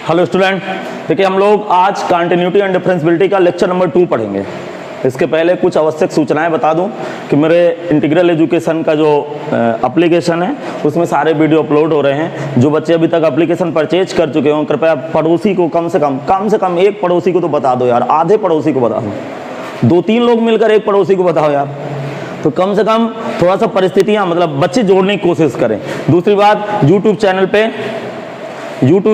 Hello student, देखिए हम लोग आज कंटिन्यूटी एंड डिफरेंशियबिलिटी का लेक्चर नंबर 2 पढ़ेंगे। इसके पहले कुछ आवश्यक सूचनाएं बता दूं कि मेरे इंटीग्रल एजुकेशन का जो एप्लीकेशन है उसमें सारे वीडियो अपलोड हो रहे हैं। जो बच्चे अभी तक एप्लीकेशन परचेज कर चुके हों कृपया पड़ोसी को कम से कम एक पड़ोसी को तो बता दो यार, आधे पड़ोसी को बता दो, 2-3 लोग मिलकर एक पड़ोसी को बताओ यार, तो कम से कम थोड़ा सा परिस्थितियाँ मतलब बच्चे जोड़ने की कोशिश करें। दूसरी बात, यूट्यूब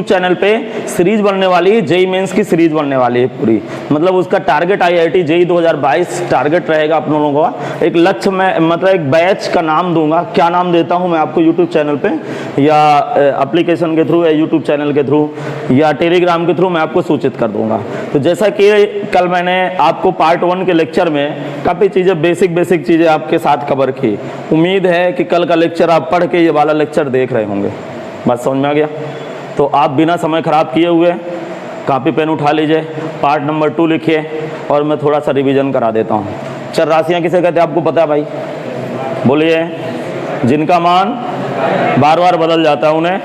चैनल पे सीरीज बनने वाली है, जेई मेंस की सीरीज बनने वाली है पूरी, मतलब उसका टारगेट आईआईटी जेई 2022 टारगेट रहेगा अपन लोगों का। एक लक्ष्य में मतलब एक बैच का नाम दूंगा, क्या नाम देता हूं मैं आपको यूट्यूब चैनल पे या एप्लीकेशन के थ्रू या यूट्यूब चैनल के थ्रू या टेलीग्राम के थ्रू मैं आपको सूचित कर दूंगा। तो जैसा कि कल मैंने आपको पार्ट 1 के लेक्चर में काफ़ी चीज़ें बेसिक चीज़ें आपके साथ कवर की, उम्मीद है कि कल का लेक्चर आप पढ़ के ये वाला लेक्चर देख रहे होंगे। बात समझ में आ गया? तो आप बिना समय खराब किए हुए कॉपी पेन उठा लीजिए, पार्ट नंबर 2 लिखिए और मैं थोड़ा सा रिवीजन करा देता हूँ। चर राशियाँ किसे कहते हैं आपको पता है भाई? बोलिए। जिनका मान बार बार बदल जाता है उन्हें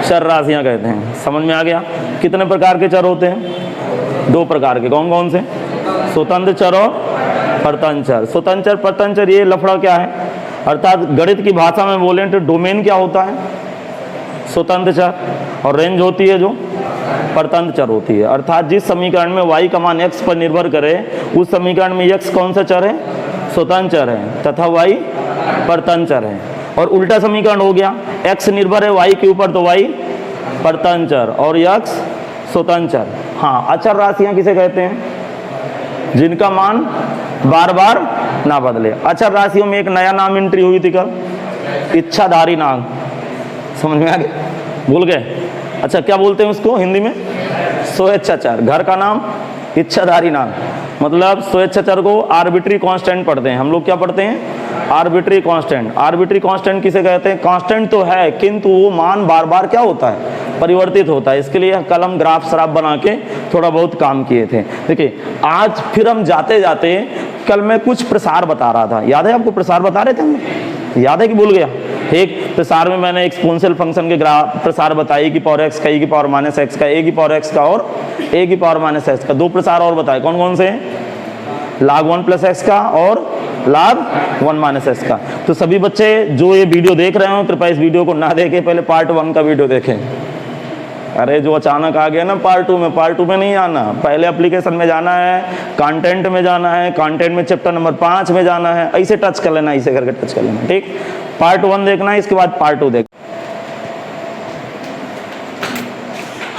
चर राशियाँ कहते हैं। समझ में आ गया? कितने प्रकार के चर होते हैं? 2 प्रकार के। कौन कौन से? स्वतंत्र चर और परतंत्र चर। स्वतंत्र चर परतंत्र चर, ये लफड़ा क्या है? अर्थात गणित की भाषा में बोलें तो डोमेन क्या होता है? स्वतंत्र चर, और रेंज होती है जो परतंत्र चर होती है। अर्थात जिस समीकरण में y का मान x पर निर्भर करे उस समीकरण में x कौन सा चर है? स्वतंत्र चर है तथा y परतंत्र चर है। और उल्टा समीकरण हो गया, x निर्भर है y के ऊपर तो y परतंत्र चर और x स्वतंत्र चर। हाँ, अचर राशियां किसे कहते हैं? जिनका मान बार बार ना बदले। अचर राशियों में एक नया नाम एंट्री हुई थी कल, इच्छाधारी नाम। समझ में आ गया? भूल गए? अच्छा, क्या बोलते हैं उसको हिंदी में? स्वेच्छाचार। घर का नाम इच्छाधारी नाम, मतलब स्वेच्छाचार को आर्बिट्री कांस्टेंट पढ़ते हैं हम लोग। क्या पढ़ते हैं? Arbitrary constant. आर्बिट्री कांस्टेंट किसे कहते हैं? कांस्टेंट तो है किंतु वो मान बार बार क्या होता है? परिवर्तित होता है। इसके लिए कल हम ग्राफ शराफ बना के थोड़ा बहुत काम किए थे। देखिए आज फिर हम जाते जाते, कल मैं कुछ प्रसार बता रहा था, याद है आपको? प्रसार बता रहे थे हम, याद है कि भूल गया? एक प्रसार में मैंने एक्सपोनेंशियल फंक्शन के ग्राफ प्रसार बताई कि पावर x का, e की पावर माइनस x का, a की पावर x का और a की पावर माइनस x का। 2 प्रसार और बताए, कौन कौन से? log 1 प्लस x का और log 1 माइनस x का। तो सभी बच्चे जो ये वीडियो देख रहे हो कृपया इस वीडियो को ना देखें, पहले पार्ट 1 का वीडियो देखें। अरे जो अचानक आ गया ना पार्ट 2 में, पार्ट 2 में नहीं आना, पहले एप्लीकेशन में जाना है, कंटेंट में जाना है, कंटेंट में चैप्टर नंबर 5 में जाना है, ऐसे टच कर लेना, ऐसे करके टच कर लेना, ठीक? पार्ट 1 देखना है, इसके बाद पार्ट 2 देखना।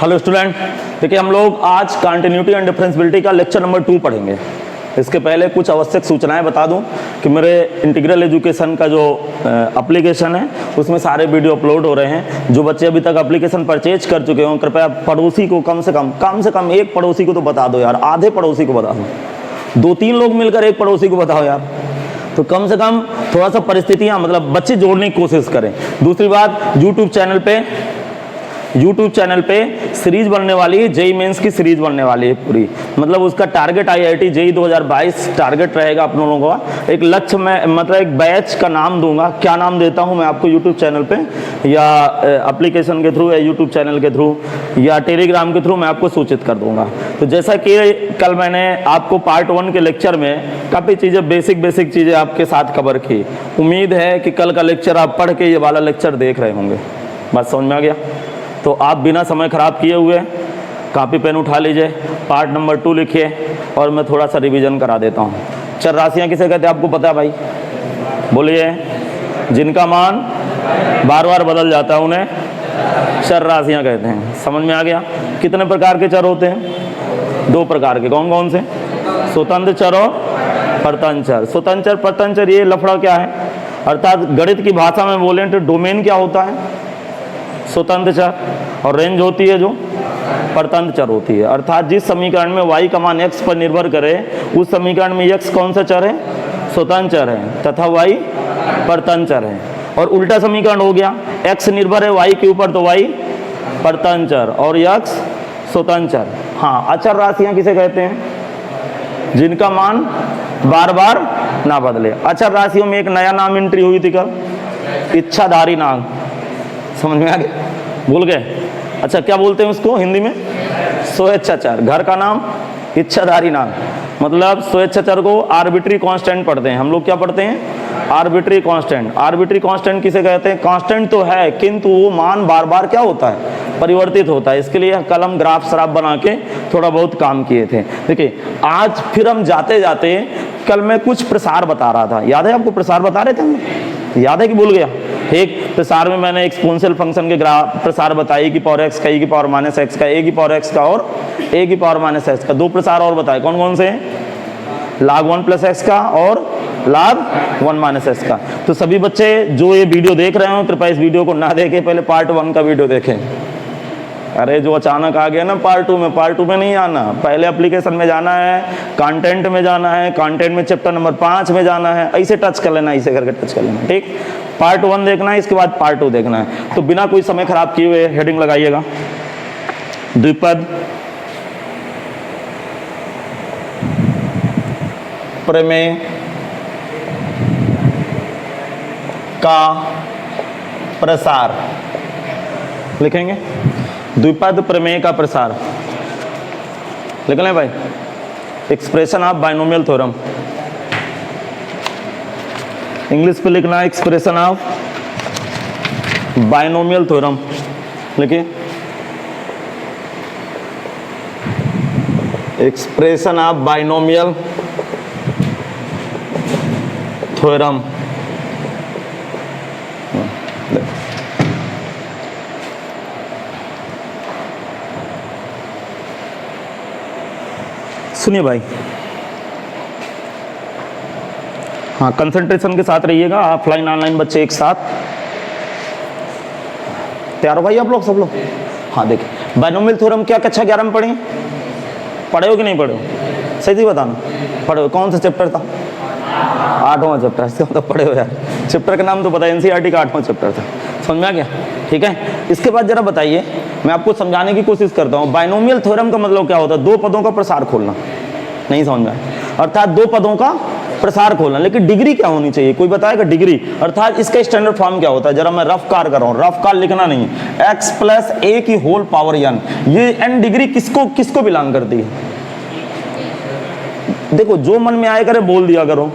हेलो स्टूडेंट, देखिए हम लोग आज कंटिन्यूटी एंड डिफरेंशियबिलिटी का लेक्चर नंबर 2 पढ़ेंगे। इसके पहले कुछ आवश्यक सूचनाएं बता दूं कि मेरे इंटीग्रल एजुकेशन का जो एप्लीकेशन है उसमें सारे वीडियो अपलोड हो रहे हैं। जो बच्चे अभी तक एप्लीकेशन परचेज कर चुके हों कृपया पड़ोसी को कम से कम एक पड़ोसी को तो बता दो यार, आधे पड़ोसी को बता दो, 2-3 लोग मिलकर एक पड़ोसी को बताओ यार, तो कम से कम थोड़ा सा परिस्थितियाँ मतलब बच्चे जोड़ने की कोशिश करें। दूसरी बात, यूट्यूब चैनल पे सीरीज बनने वाली है, जेई मेंस की सीरीज बनने वाली है पूरी, मतलब उसका टारगेट आईआईटी जेई 2022 टारगेट रहेगा अपन लोगों का। एक लक्ष्य में मतलब एक बैच का नाम दूंगा, क्या नाम देता हूं मैं आपको यूट्यूब चैनल पे या एप्लीकेशन के थ्रू या यूट्यूब चैनल के थ्रू या टेलीग्राम के थ्रू मैं आपको सूचित कर दूंगा। तो जैसा कि कल मैंने आपको पार्ट 1 के लेक्चर में काफ़ी चीज़ें बेसिक चीज़ें आपके साथ कवर की, उम्मीद है कि कल का लेक्चर आप पढ़ के ये वाला लेक्चर देख रहे होंगे। बात समझ में आ गया? तो आप बिना समय खराब किए हुए कॉपी पेन उठा लीजिए, पार्ट नंबर 2 लिखिए और मैं थोड़ा सा रिवीजन करा देता हूँ। चर राशियाँ किसे कहते हैं आपको पता है भाई? बोलिए। जिनका मान बार बार बदल जाता है उन्हें चर राशियाँ कहते हैं। समझ में आ गया? कितने प्रकार के चर होते हैं? 2 प्रकार के। कौन कौन से? स्वतंत्र चर और परतंत्र चर। स्वतंत्र चर परतंत्र चर, ये लफड़ा क्या है? अर्थात गणित की भाषा में बोलें तो डोमेन क्या होता है? स्वतंत्र चर, और रेंज होती है जो परतंत्र चर होती है। अर्थात जिस समीकरण में y का मान x पर निर्भर करे उस समीकरण में x कौन सा चर है? स्वतंत्र चर है तथा y परतंत्र चर है। और उल्टा समीकरण हो गया, x निर्भर है y के ऊपर तो y परतंत्र चर और x स्वतंत्र चर। हाँ, अचर राशियां किसे कहते हैं? जिनका मान बार बार ना बदले। अचर राशियों में एक नया नाम एंट्री हुई थी कल, इच्छाधारी नाम। समझ में आ गया? भूल गए? अच्छा क्या बोलते हैं उसको हिंदी में? स्वेच्छाचार। घर का नाम इच्छाधारी नाम, मतलब स्वेच्छाचार को आर्बिट्री कांस्टेंट पढ़ते हैं हम लोग। क्या पढ़ते हैं? Arbitrary constant. आर्बिट्री कांस्टेंट किसे कहते हैं? कांस्टेंट तो है किंतु वो मान बार बार क्या होता है? परिवर्तित होता है। इसके लिए कलम ग्राफ शराब बना के थोड़ा बहुत काम किए थे। देखिए आज फिर हम जाते जाते, कल मैं कुछ प्रसार बता रहा था, याद है आपको? प्रसार बता रहे थे हम, याद है कि भूल गया? एक प्रसार में मैंने एक्सपोनेंशियल फंक्शन के ग्राफ प्रसार बताई, कि पावर एक्स का, ई की पावर माइनस एक्स का, ए की पावर एक्स का और ए की पावर माइनस एक्स का। दो प्रसार और बताए, कौन कौन से हैं? log 1 प्लस एक्स का और log 1 माइनस एक्स का। तो सभी बच्चे जो ये वीडियो देख रहे हो कृपया इस वीडियो को ना देखें, पहले पार्ट 1 का वीडियो देखें। अरे जो अचानक आ गया ना पार्ट 2 में, पार्ट 2 में नहीं आना, पहले एप्लीकेशन में जाना है, कंटेंट में जाना है, कंटेंट में चैप्टर नंबर 5 में जाना है, ऐसे टच कर लेना, ऐसे करके टच कर लेना, ठीक। पार्ट 1 देखना है, इसके बाद पार्ट 2 देखना है। तो बिना कोई समय खराब किए हुए हेडिंग लगाइएगा, द्विपद प्रमेय का प्रसार लिखेंगे। द्विपद प्रमेय का प्रसार लिख लें भाई। Expression of binomial theorem, English पे लिखना है एक्सप्रेशन ऑफ बाइनोमियल थ्योरम, लिखिए एक्सप्रेशन ऑफ बाइनोमियल थ्योरम। सुनिए भाई, हाँ कंसंट्रेशन के साथ रहिएगा, ऑफलाइन ऑनलाइन बच्चे एक साथ। तैयार हो भाई आप लोग, सब लोग? हाँ देखिए, बाइनोमियल थ्योरम क्या कक्षा 11 में पढ़े? पढ़े हो कि नहीं पढ़े हो? सही थी बताना, पढ़े हो? कौन सा चैप्टर था? 8वां चैप्टर। इसका मतलब पढ़े हो यार, चैप्टर का नाम तो पता है, एनसीईआरटी का 8वां चैप्टर था। समझ में आ गया? ठीक है, इसके बाद जरा बताइए, मैं आपको समझाने की कोशिश करता हूँ। बाइनोमियल थ्योरम का मतलब क्या होता है? दो पदों का प्रसार खोलना। नहीं समझ में आया? अर्थात दो पदों का प्रसार खोलना। लेकिन डिग्री क्या होनी चाहिए? कोई बताएगा डिग्री? अर्थात इसका स्टैंडर्ड फॉर्म क्या होता है? जरा मैं रफ कार कर रहा हूँ, रफ कार लिखना नहीं है। x प्लस ए की होल पावर n, ये n डिग्री किसको किसको बिलोंग करती है? देखो जो मन में आए करे बोल दिया करो।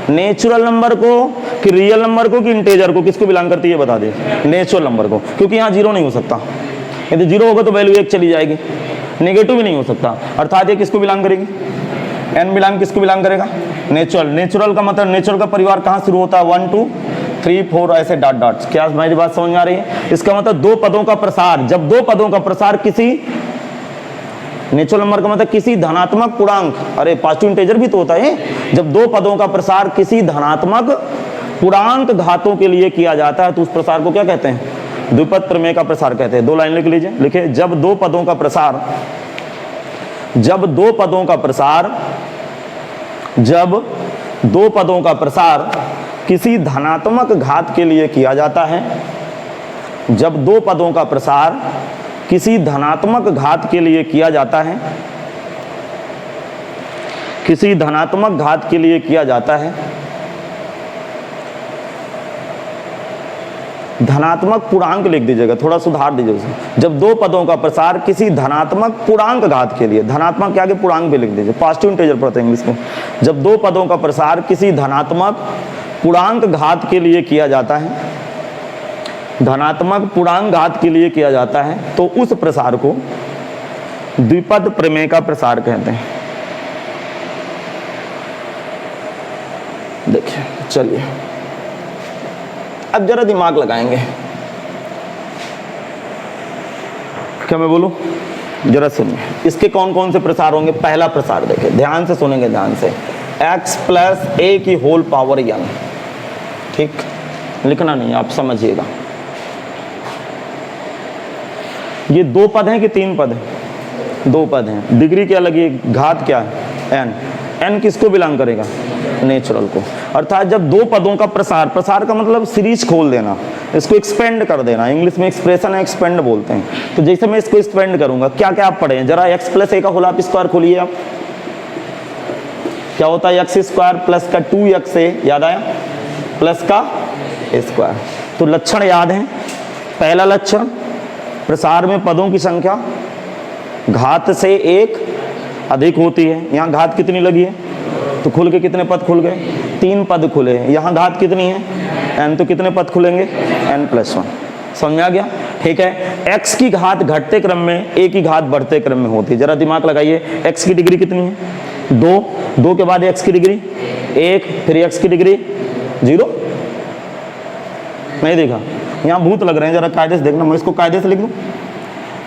नेचुरल नंबर को कि रियल नंबर को कि इंटीजर को, किसको बिलोंग करती है बता दे? नेचुरल नंबर को, क्योंकि यहाँ जीरो नहीं हो सकता। यदि जीरो होगा तो वैल्यू 1 चली जाएगी, नेगेटिव भी नहीं हो सकता। अर्थात ये किसको बिलोंग करेगी? n बिलोंग किसको बिलोंग करेगा? नेचुरल। नेचुरल का मतलब नेचुरल का परिवार कहाँ शुरू होता है? 1 2 3 4 ऐसे डॉट डॉट्स। क्या मेरी बात समझ में आ रही है? इसका मतलब दो पदों का प्रसार, जब दो पदों का प्रसार किसी नेचुरल नंबर का मतलब किसी धनात्मक पूर्णांक, अरे पॉजिटिव इंटीजर भी तो होता है, जब दो पदों का प्रसार किसी धनात्मक पूर्णांक घातों के लिए किया जाता है तो उस प्रसार को क्या कहते हैं? द्विपद प्रमेय का प्रसार कहते हैं। 2 लाइन लिख लीजिए, लिखे जब दो पदों का प्रसार, जब दो पदों का प्रसार, जब दो पदों का प्रसार किसी धनात्मक घात के लिए किया जाता है, जब दो पदों का प्रसार किसी धनात्मक घात के लिए किया जाता है, किसी धनात्मक घात के लिए किया जाता है, धनात्मक पूर्णांक लिख दीजिएगा, थोड़ा सुधार दीजिए उसे। जब दो पदों का प्रसार किसी धनात्मक पूर्णांक घात के लिए, धनात्मक के आगे पूर्णांक भी लिख दीजिए, पॉजिटिव इंटीजर पढ़ते हैं इंग्लिश में। जब दो पदों का प्रसार किसी धनात्मक पूर्णांक घात के लिए किया जाता है, धनात्मक पूर्णांक घात के लिए किया जाता है, तो उस प्रसार को द्विपद प्रमेय का प्रसार कहते हैं। देखिए चलिए अब जरा दिमाग लगाएंगे। क्या मैं बोलूं? जरा सुनिए, इसके कौन कौन से प्रसार होंगे। पहला प्रसार देखिए, ध्यान से सुनेंगे, ध्यान से। x प्लस ए की होल पावर n, ठीक, लिखना नहीं, आप समझिएगा। ये दो पद हैं कि तीन पद हैं? दो पद हैं। डिग्री क्या लगी? घात क्या है? n। n किसको बिलोंग करेगा? नेचुरल को। अर्थात जब दो पदों का प्रसार, प्रसार का मतलब सीरीज खोल देना, इसको एक्सपेंड कर देना, इंग्लिश में एक्सप्रेशन है एक्सपेंड बोलते हैं। तो जैसे मैं इसको एक्सपेंड करूंगा, क्या क्या आप पढ़े हैं? जरा x प्लस ए का होल स्क्वायर खोलिए आप। क्या होता है? x स्क्वायर प्लस का 2x ए, याद आया? प्लस का स्क्वायर। तो लक्षण याद है। पहला लक्षण, प्रसार में पदों की संख्या घात से 1 अधिक होती है। यहाँ घात कितनी लगी है, तो खुल के कितने पद खुल गए, 3 पद खुले हैं। यहाँ घात कितनी है, n, तो कितने पद खुलेंगे, n+1। समझ में आ गया? ठीक है। x की घात घटते क्रम में, a की घात बढ़ते क्रम में होती है। जरा दिमाग लगाइए, x की डिग्री कितनी है, 2, 2 के बाद x की डिग्री 1, फिर x की डिग्री 0। नहीं देखा? यहाँ भूत लग रहे हैं, जरा कायदे से देखना। मैं इसको कायदे से लिख दूँ,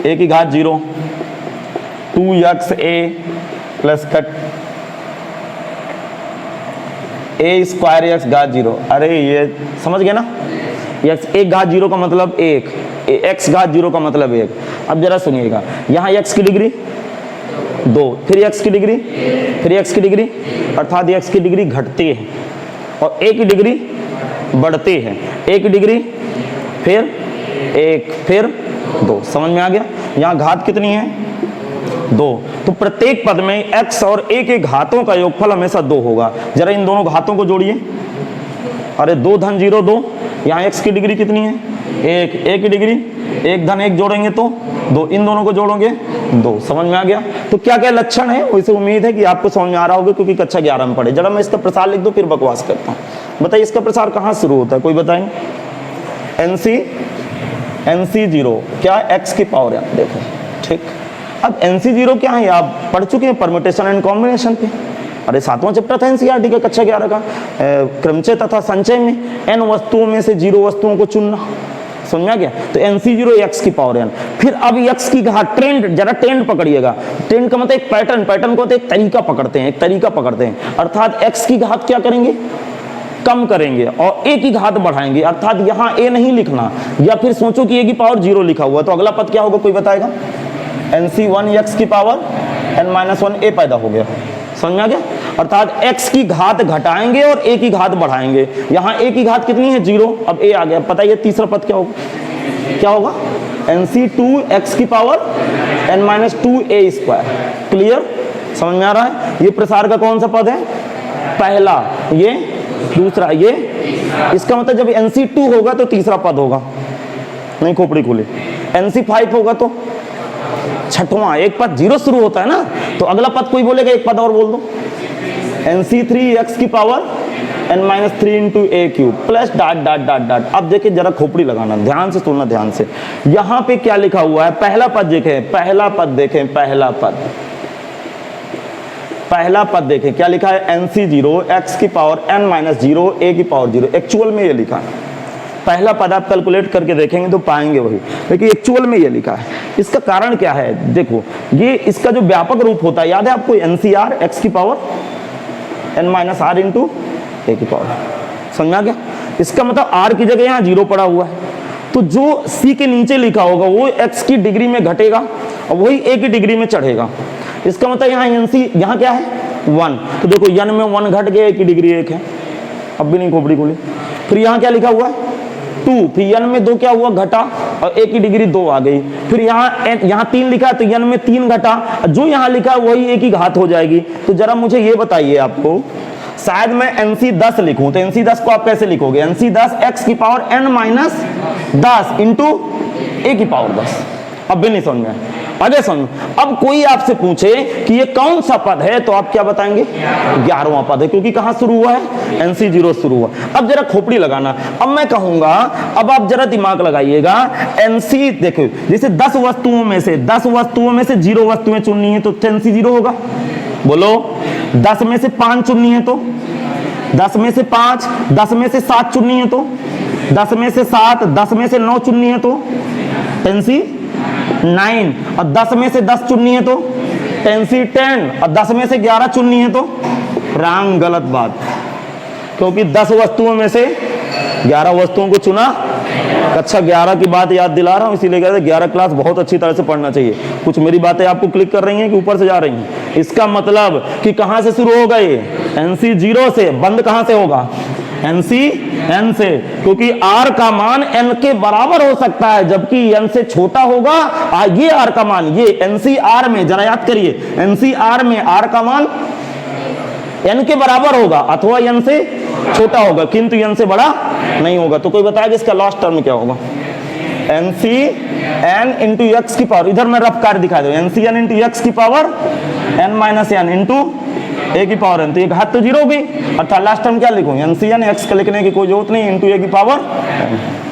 a की घात 0, 2xa plus cut a² x घात 0। अरे ये समझ गए ना, x 1 घात 0 का मतलब 1, x घात 0 का मतलब 1। अब जरा सुनिएगा, यहाँ x की डिग्री 2, फिर x की डिग्री, फिर x की डिग्री, अर्थात x की डिग्री घटती है और a की डिग्री बढ़ती है। a की डिग्री फिर 1, फिर 2। समझ में आ गया? यहाँ घात कितनी है, 2। तो प्रत्येक पद में x और a के घातों का योगफल हमेशा 2 होगा। जरा इन दोनों घातों को जोड़िए। अरे 2 धन 0 2, यहाँ x की डिग्री कितनी है, 1, a की डिग्री 1 धन 1 जोड़ेंगे तो 2, इन दोनों को जोड़ोगे 2। समझ में आ गया? तो क्या क्या लक्षण है, वैसे उम्मीद है कि आपको समझ में आ रहा होगा, क्योंकि कक्षा 11 में पढ़े। जरा मैं इसका प्रसार लिख दूं, फिर बकवास करता हूँ। बताइए इसका प्रसार कहाँ शुरू होता है, कोई बताएंगे? NC0 क्या, x की पावर n। देखो ठीक, अब NC0 क्या है, आप पढ़ चुके हैं परम्यूटेशन एंड कॉम्बिनेशन पे। अरे 7वां चैप्टर था एनसीईआरटी का कक्षा 11 का, क्रमचय तथा संचय में n वस्तुओं में से 0 वस्तुओं को चुनना। समझ में आ गया? तो NC0 x की पावर n। फिर अब x की घात, ट्रेंड, जरा ट्रेंड पकड़िएगा। ट्रेंड का मतलब एक पैटर्न, पैटर्न को एक तरीका पकड़ते हैं, एक तरीका पकड़ते हैं। अर्थात x की घात क्या करेंगे, कम करेंगे और a की घात बढ़ाएंगे। अर्थात यहाँ a नहीं लिखना, या फिर सोचो कि a की पावर 0 लिखा हुआ, तो अगला पद क्या होगा, कोई बताएगा? NC1 x की पावर n-1 a पैदा हो गया। समझ में आ गया? अर्थात x की घात घटाएंगे और a की घात बढ़ाएंगे। यहाँ a की घात कितनी है, 0, अब a आ गया। पता है तीसरा पद क्या होगा, क्या होगा? NC2 x की पावर n-2a²। क्लियर? समझ में आ रहा है? ये प्रसार का कौन सा पद है, पहला, ये दूसरा, ये। इसका मतलब जब NC2 होगा तो तीसरा पद होगा, नहीं खोपड़ी खुली। NC5 होगा तो छठवां। एक पद 0 शुरू होता है ना, तो अगला पद कोई बोलेगा, एक पद और बोल दो, NC3 x की power n-3 × a³ plus dot dot dot dot. अब देखिए जरा खोपड़ी लगाना, ध्यान से सुनना, ध्यान से। यहाँ पे क्या लिखा हुआ है, पहला पद देखें, पहला पद देखें, पहला पद, पहला पद देखें क्या लिखा है, NC0 x की पावर n-0 a की पावर 0। एक्चुअल में ये लिखा है, पहला पद आप कैलकुलेट करके देखेंगे तो पाएंगे वही, लेकिन एक्चुअल में ये लिखा है। इसका कारण क्या है, देखो ये इसका जो व्यापक रूप होता है, याद है आपको, NCR x की पावर n-r × a की पावर। समझ में आ गया? इसका मतलब r की जगह यहाँ 0 पड़ा हुआ है, तो जो c के नीचे लिखा होगा वो x की डिग्री में घटेगा और वही a की डिग्री में चढ़ेगा। इसका मतलब यहाँ NC, यहाँ क्या है, 1, तो देखो n में 1 घट गया, a की डिग्री 1 है, अब भी नहीं खोपड़ी खुली। फिर यहाँ क्या लिखा हुआ है, 2, फिर n में 2 क्या हुआ, घटा, और a की डिग्री 2 आ गई। फिर यहाँ 3 लिखा है तो n में 3 घटा, जो यहाँ लिखा है वही a की घात हो जाएगी। तो जरा मुझे ये बताइए, आपको शायद मैं NC10 लिखूं, तो NC10 को आप कैसे लिखोगे, NC10 x की पावर n-10 × a की पावर 10। अब भी नहीं समझ में आगे समझ। अब कोई आपसे पूछे कि ये कौन सा पद है, तो आप क्या बताएंगे, 11वां पद है, क्योंकि कहां शुरू हुआ है, NC0 शुरू हुआ। अब जरा खोपड़ी लगाना, अब मैं कहूंगा, अब आप जरा दिमाग लगाइएगा। NC देखो, जैसे 10 वस्तुओं में से 0 वस्तुएं चुननी है तो NC0 होगा। बोलो, 10 में से 5 चुननी है तो 10 में से 5, 10 में से 7 चुननी है तो 10 में से 7, 10 में से 9 चुननी है तो NC9, और 10 में से 10 चुननी है तो NC10, और 10 में से 11 चुननी है तो रॉन्ग, गलत बात, क्योंकि 10 वस्तुओं में से 11 वस्तुओं को चुना। कक्षा 11 की बात याद दिला रहा हूँ, इसीलिए कहते हैं 11 क्लास बहुत अच्छी तरह से पढ़ना चाहिए। कुछ मेरी बातें आपको क्लिक कर रही हैं कि ऊपर से जा रही हैं। इसका मतलब कि कहां से शुरू होगा ये, NC0 से, बंद कहां से होगा, NCN से, क्योंकि R का मान N के बराबर हो सकता है, जबकि N से छोटा होगा। ये R का मान, ये NCR में, जरा याद करिए, NCR में R का मान N के बराबर होगा अथवा N से छोटा होगा, किंतु N से बड़ा नहीं होगा। तो कोई बताएगा इसका लास्ट टर्म क्या होगा, n c n into x की पावर, इधर मैं रफ कार्य दिखा दूं, n c n into x की power N minus n into a की पावर एन, तो ये घात तो जीरो होगी, अर्थात लास्ट टर्म क्या लिखूं, एन सी एन, एक्स का लिखने की कोई जरूरत नहीं, इंटू ए की पावर।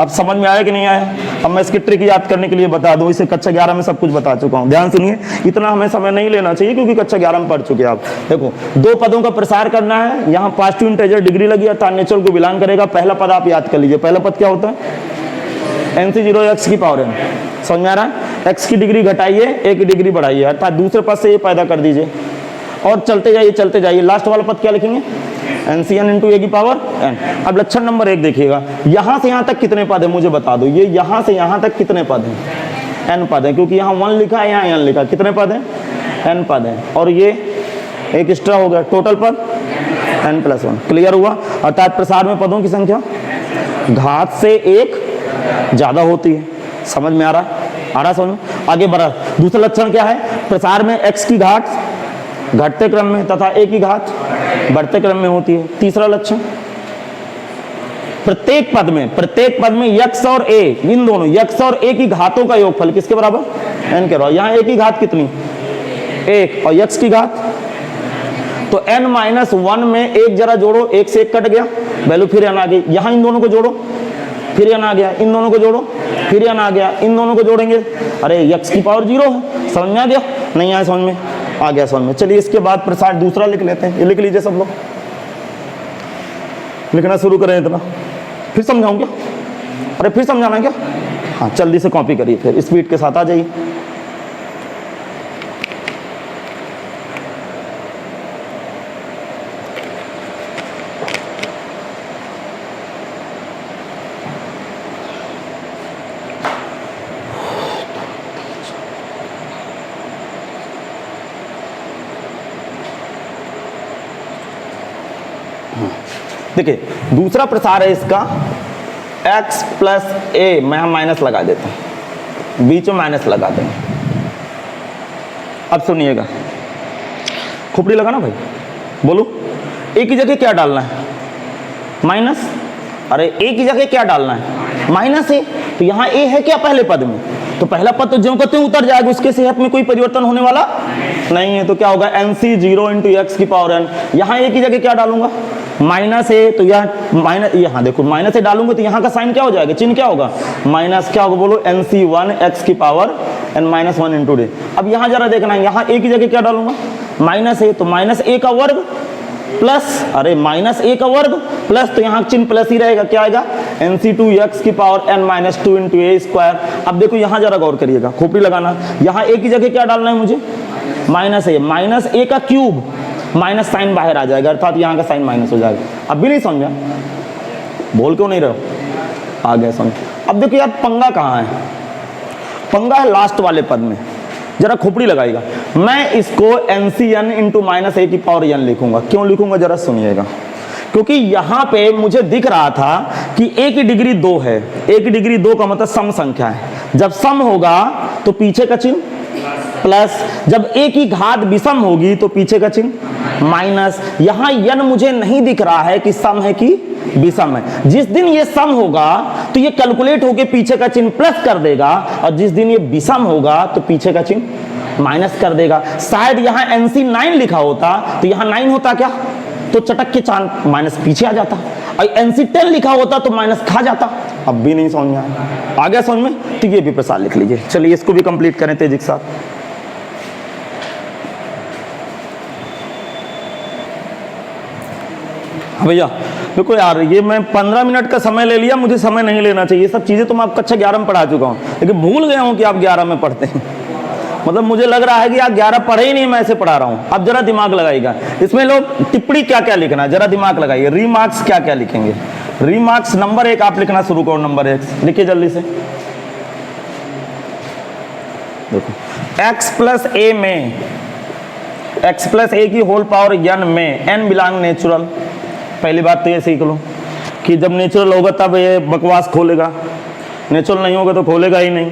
अब समझ में आया कि नहीं आया? अब मैं इसकी ट्रिक याद करने के लिए बता दूं, इसे कक्षा 11 में सब कुछ बता चुका हूं, ध्यान सुनिए, इतना हमें समय नहीं लेना चाहिए क्योंकि कक्षा 11 में पढ़ चुके हैं आप। देखो, दो पदों का प्रसार करना है, यहाँ पॉजिटिव इंटीजर डिग्री लगी अर्थात नेचुरल को बिलोंग करेगा। पहला पद आप याद कर लीजिए, पहला पद क्या होता है, एन सी जीरो एक्स की पावर एन, समझ में आ रहा है? एक्स की डिग्री घटाइए, ए की डिग्री बढ़ाइए, अर्थात दूसरे पद से ये पैदा कर दीजिए और चलते जाइए, लास्ट वाला पद क्या लिखेंगे, N c n into a की पावर एन। अब लक्षण नंबर 1 देखिएगा, यहां से यहां तक कितने पद है मुझे बता दो, ये यहां से यहां तक कितने पद हैं, एन पद है, क्योंकि यहाँ 1 लिखा है, यहाँ एन लिखा, कितने पद हैं, एन पद है, और ये एक एक्स्ट्रा हो गया, टोटल पद एन प्लस 1। क्लियर हुआ? अर्थात प्रसार में पदों की संख्या घात से 1 ज्यादा होती है। समझ में आ रहा समझ में? आगे बढ़ा, दूसरा लक्षण क्या है, प्रसार में x की घात घटते क्रम में तथा a की घात बढ़ते क्रम में होती है। तीसरा लक्षण, प्रत्येक पद में x और a, इन दोनों x और a की घातों का योगफल किसके बराबर, n के बराबर। यहाँ a की घात कितनी, 1, और x की घात, तो n माइनस 1 में 1 जरा जोड़ो, 1 से 1 कट गया, वैल्यू फिर n आ गई, यहाँ इन दोनों को जोड़ो, फिर n आ गया, इन दोनों को जोड़ो, फिर n आ गया, इन दोनों को जोड़ेंगे, अरे x की पावर 0 है। समझ में आ गया? नहीं आया समझ में? आ गया समझ में। चलिए इसके बाद प्रसार दूसरा लिख लेते हैं, ये लिख लीजिए सब लोग, लिखना शुरू करें। इतना फिर समझाऊं क्या? अरे फिर समझाना क्या? हाँ, जल्दी से कॉपी करिए, फिर स्पीड के साथ आ जाइए। देखिए, दूसरा प्रसार है इसका x प्लस ए, मैं हम माइनस लगा देते हैं, बीच में माइनस लगा देंगे। अब सुनिएगा, खोपड़ी लगा ना भाई, बोलो ए की जगह क्या डालना है, माइनस। अरे ए की जगह क्या डालना है, माइनस ए, तो यहाँ ए है क्या पहले पद में, तो पहला पद तो ज्यों का त्यों उतर जाएगा, उसके सेहत में कोई परिवर्तन होने वाला नहीं है, तो क्या होगा, एन सी 0 इंटू एक्स की पावर एन। यहाँ ए की जगह क्या डालूंगा, माइनस ए, तो यहाँ माइनस, यहाँ देखो माइनस ए डालूंगा तो यहाँ का साइन क्या हो जाएगा, चिन्ह क्या होगा, माइनस, क्या होगा बोलो, एन सी 1 एक्स की पावर एन माइनस 1 इंटू डे। अब यहाँ जरा देखना है, यहाँ ए की जगह क्या डालूंगा, माइनस ए, तो माइनस ए का वर्ग प्लस, अरे माइनस ए का वर्ग प्लस, तो यहाँ चिन्ह प्लस ही रहेगा, क्या आएगा, एन सी 2 एक्स की पावर एन माइनस 2 इंटू ए स्क्वायर। अब देखो यहाँ जरा गौर करिएगा, खोपड़ी लगाना, यहाँ ए की जगह क्या डालना है मुझे, माइनस ए का क्यूब, माइनस साइन बाहर आ जाएगा, अर्थात यहाँ का साइन माइनस हो जाएगा। अब भी नहीं समझा, बोल क्यों नहीं रहे हो, आ गया समझ। अब देखो यार पंगा कहाँ है, पंगा है लास्ट वाले पद में, जरा खोपड़ी लगाएगा। मैं इसको n c n into minus a की पावर एन लिखूंगा, क्यों लिखूंगा जरा सुनिएगा, क्योंकि यहाँ पे मुझे दिख रहा था कि ए की डिग्री 2 है, ए की डिग्री 2 का मतलब सम संख्या है, जब सम होगा तो पीछे का चिन्ह प्लस, जब ए की घात विषम होगी तो पीछे का चिन्ह माइनस। यहाँ यन मुझे नहीं दिख रहा है कि सम है कि विषम है, जिस दिन ये सम होगा तो ये कैलकुलेट होके पीछे का चिन्ह प्लस कर देगा, और जिस दिन ये विषम होगा तो पीछे का चिन्ह माइनस कर देगा। शायद यहाँ एनसी 9 लिखा होता तो यहाँ 9 होता क्या, तो चटक के चांद माइनस पीछे आ जाता, और एनसी 10 लिखा होता तो माइनस खा जाता। अब भी नहीं समझ में आ गया समझ में, तो ये भी प्रसार लिख लीजिए। चलिए इसको भी कंप्लीट करें तेजी के साथ। भैया देखो यार, ये मैं 15 मिनट का समय ले लिया, मुझे समय नहीं लेना चाहिए, ये सब चीज़ें तो मैं आपको कक्षा 11 में पढ़ा चुका हूँ, लेकिन भूल गया हूँ कि आप 11 में पढ़ते हैं। मतलब मुझे लग रहा है कि आप 11 पढ़े ही नहीं, मैं ऐसे पढ़ा रहा हूँ। अब जरा दिमाग लगाइएगा, इसमें लोग टिप्पणी क्या क्या लिखना है, जरा दिमाग लगाइए। रीमार्क्स क्या क्या लिखेंगे, रीमार्क्स नंबर 1 आप लिखना शुरू करो, नंबर 1 लिखिए जल्दी से। देखो x प्लस ए में, x प्लस ए की होल पावर n में n बिलोंग नेचुरल। पहली बात तो ये सीख लो कि जब नेचुरल होगा तब ये बकवास खोलेगा, नेचुरल नहीं होगा तो खोलेगा ही नहीं।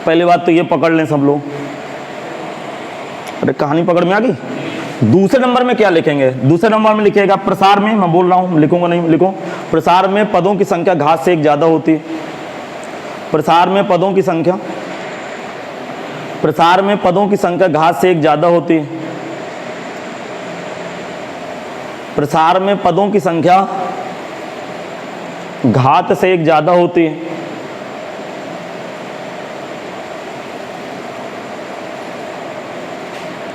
पहली बात तो ये पकड़ लें सब लोग। अरे कहानी पकड़ में आ गई। दूसरे नंबर में क्या लिखेंगे, दूसरे नंबर में लिखिएगा प्रसार में, मैं बोल रहा हूँ लिखूंगा नहीं, लिखो प्रसार में पदों की संख्या घात से 1 ज्यादा होती है। प्रसार में पदों की संख्या, प्रसार में पदों की संख्या घात से एक ज्यादा होती है। प्रसार में पदों की संख्या घात से एक ज्यादा होती है।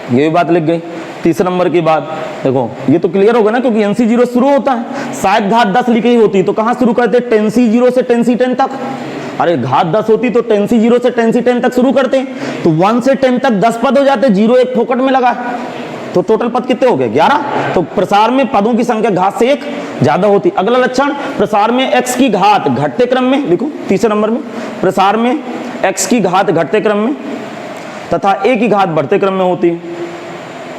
ये भी बात लिख गई। तीसरे नंबर की बात देखो, ये तो क्लियर होगा ना, क्योंकि एनसी 0 शुरू होता है, शायद घात 10 लिखी ही होती तो कहां शुरू करते, 10C 0 से 10C 10 तक। अरे घात 10 होती तो 10C 0 से 10C 10 तक शुरू करते, तो 1 से 10 तक 10 पद हो जाते, 0 एक फोकट में लगा, तो टोटल पद कितने हो गए, 11। तो प्रसार में पदों की संख्या घात से एक ज्यादा होती। अगला लक्षण, प्रसार में x की घात घटते क्रम में, लिखो तीसरे नंबर में, प्रसार में x की घात घटते क्रम में तथा a की घात बढ़ते क्रम में होती है।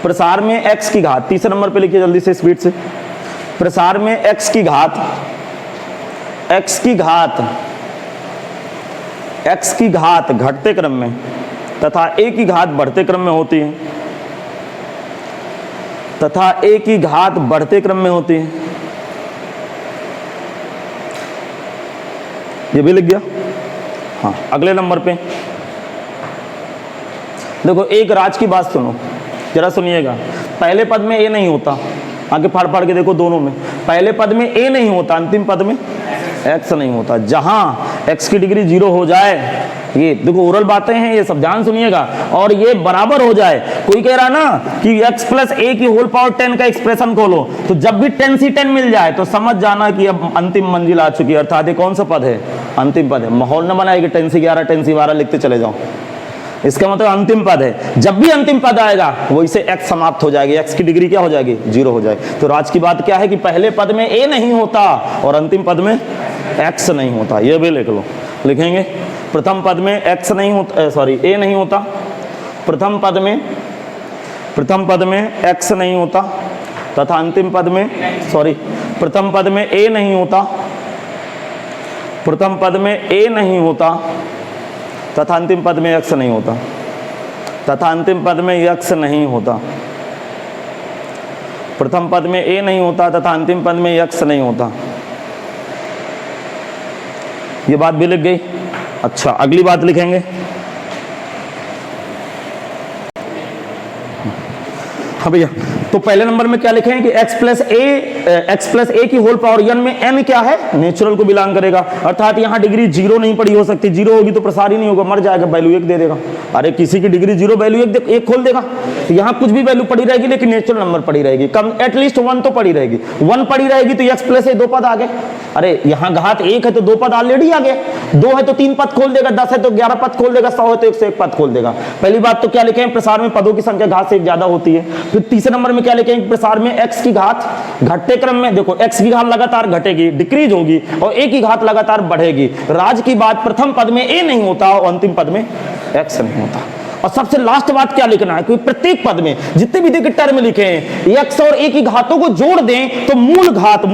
प्रसार में x की घात, तीसरे नंबर पे लिखिए जल्दी से स्पीड से, प्रसार में x की घात घटते क्रम में तथा a की घात बढ़ते क्रम में होती है, तथा a की घात बढ़ते क्रम में होती है। ये भी लिख गया। हाँ, अगले नंबर पे देखो, एक राज की बात सुनो, जरा सुनिएगा। पहले पद में ए नहीं होता, आगे पढ़ पढ़ के देखो, दोनों में पहले पद में ए नहीं होता, अंतिम पद में एक्स नहीं होता। जहां एक्स की डिग्री 0 हो जाए, ये देखो ओरल बातें हैं, ये सब ध्यान सुनिएगा, और ये बराबर हो जाए। कोई कह रहा ना कि x प्लस ए की होल पावर 10 का एक्सप्रेशन खोलो, तो जब भी 10C 10 मिल जाए तो समझ जाना कि अब अंतिम मंजिल आ चुकी है, अर्थात ये कौन सा पद है, अंतिम पद है। माहौल न बनाए कि 10C 11 10C 12 लिखते चले जाओ, इसका मतलब अंतिम पद है। जब भी अंतिम पद आएगा वही से x समाप्त हो जाएगी, x की डिग्री क्या हो जाएगी, 0 हो जाएगी। तो राज की बात क्या है कि पहले पद में a नहीं होता और अंतिम पद में x नहीं होता। ये भी लिख लो, लिखेंगे प्रथम पद में x नहीं होता, सॉरी a नहीं होता, प्रथम पद में x नहीं होता तथा अंतिम पद में, सॉरी प्रथम पद में a नहीं होता, प्रथम पद में a नहीं होता तथा अंतिम पद में x नहीं होता, तथा अंतिम पद में x नहीं होता। प्रथम पद में a नहीं होता तथा अंतिम पद में x नहीं होता। ये बात भी लिख गई। अच्छा, अगली बात लिखेंगे। हाँ भैया, तो पहले नंबर में क्या लिखें कि x प्लस ए की होल पावर n में n क्या है, नेचुरल को बिलोंग करेगा, अर्थात यहाँ डिग्री 0 नहीं पड़ी हो सकती। 0 होगी तो प्रसार ही नहीं होगा, मर जाएगा, वैल्यू 1 दे देगा। अरे किसी की डिग्री 0 वैल्यू 1 खोल देगा, तो यहाँ कुछ भी वैल्यू पड़ी रहेगी लेकिन नेचुरल नंबर पड़ी रहेगी, कम एटलीस्ट 1 तो पड़ी रहेगी। 1 पड़ी रहेगी तो x प्लस ए 2 पद आ गए। अरे यहाँ घात 1 है तो 2 पद ऑलरेडी आ गए, 2 है तो 3 पद खोल देगा, 10 है तो 11 पद खोल देगा, 100 है तो 101 पद खोल देगा। पहली बात तो क्या लिखें, प्रसार में पदों की संख्या घात से एक ज्यादा होती है। फिर तीसरे नंबर में क्या लिखें, प्रसार में x की घात घटते क्रम में, देखो x की घात लगातार घटेगी, डिक्रीज होगी, और a की घात लगातार बढ़ेगी। राज की बात, प्रथम पद में a नहीं होता और अंतिम पद में x नहीं होता। और सबसे लास्ट बात क्या लिखना है, कि प्रत्येक पद में जितने भी देखिए टर्म लिखे हैं, x और a की घातों को जोड़ दें तो मूल घात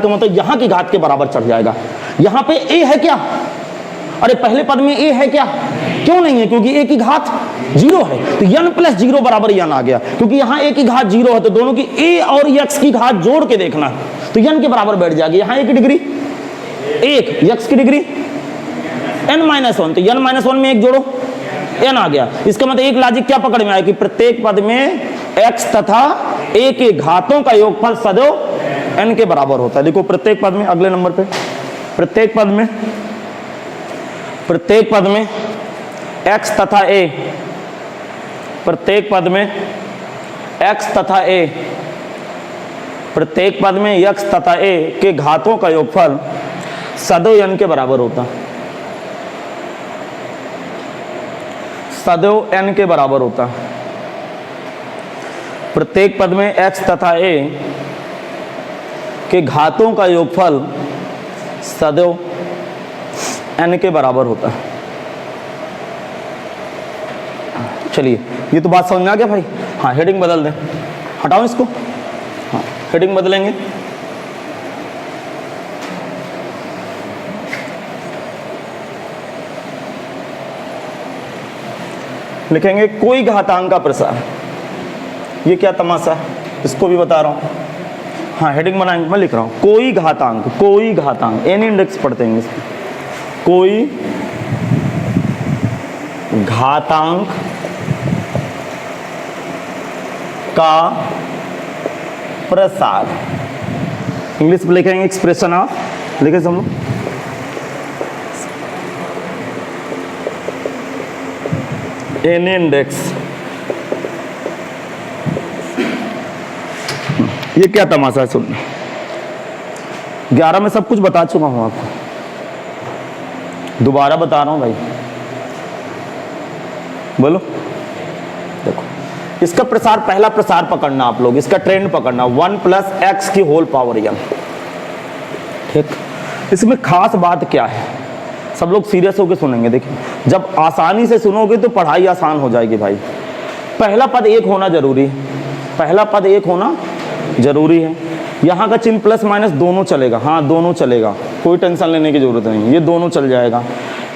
का मतलब यहाँ की घात के बराबर चढ़ जाएगा। यहाँ पे a है क्या, अरे पहले पद में a है क्या, क्यों नहीं है, क्योंकि a की घात 0 है, तो n प्लस 0 बराबर n आ गया। क्योंकि यहाँ a की घात 0 है तो दोनों की a और x की घात जोड़ के देखना है, तो n के बराबर बैठ जाएगी। यहाँ a की डिग्री 1, x की डिग्री n-1, तो n-1 में 1 जोड़ो, n आ गया। इसका मतलब एक लॉजिक क्या पकड़ में आया कि प्रत्येक पद में x तथा a के घातों का योगफल सदैव n के बराबर होता है। देखो प्रत्येक पद में, अगले नंबर पे, प्रत्येक पद में x तथा a, प्रत्येक पद में x तथा a, प्रत्येक पद में x तथा a के घातों का योगफल सदैव n के बराबर होता, सदैव n के बराबर होता। प्रत्येक पद में x तथा a के घातों का योगफल सदैव n के बराबर होता है। चलिए, ये तो बात समझ में आ गया भाई। हाँ, हेडिंग बदल दें, हटाओ इसको, हाँ हेडिंग बदलेंगे। लिखेंगे कोई घातांक का प्रसार। ये क्या तमाशा है, इसको भी बता रहा हूं। हाँ, हेडिंग बनाएंगे, मैं लिख रहा हूं कोई घातांक, एन इंडेक्स पढ़ते हैं इसमें, कोई घातांक का प्रसार। इंग्लिश में लिखेंगे एक्सप्रेशन ऑफ, लिखे सब लोग, एन इंडेक्स। ये क्या तमाशा है सुनना, 11 में सब कुछ बता चुका हूं आपको, दोबारा बता रहा हूं भाई। बोलो, देखो इसका प्रसार, पहला प्रसार पकड़ना आप लोग, इसका ट्रेंड पकड़ना, 1 + x की होल पावर n। ठीक, इसमें खास बात क्या है, सब लोग सीरियस होकर सुनेंगे। देखिए, जब आसानी से सुनोगे तो पढ़ाई आसान हो जाएगी भाई। पहला पद एक होना जरूरी है, पहला पद एक होना जरूरी है। यहाँ का चिन्ह प्लस माइनस दोनों चलेगा, हाँ दोनों चलेगा, कोई टेंशन लेने की जरूरत नहीं, ये दोनों चल जाएगा।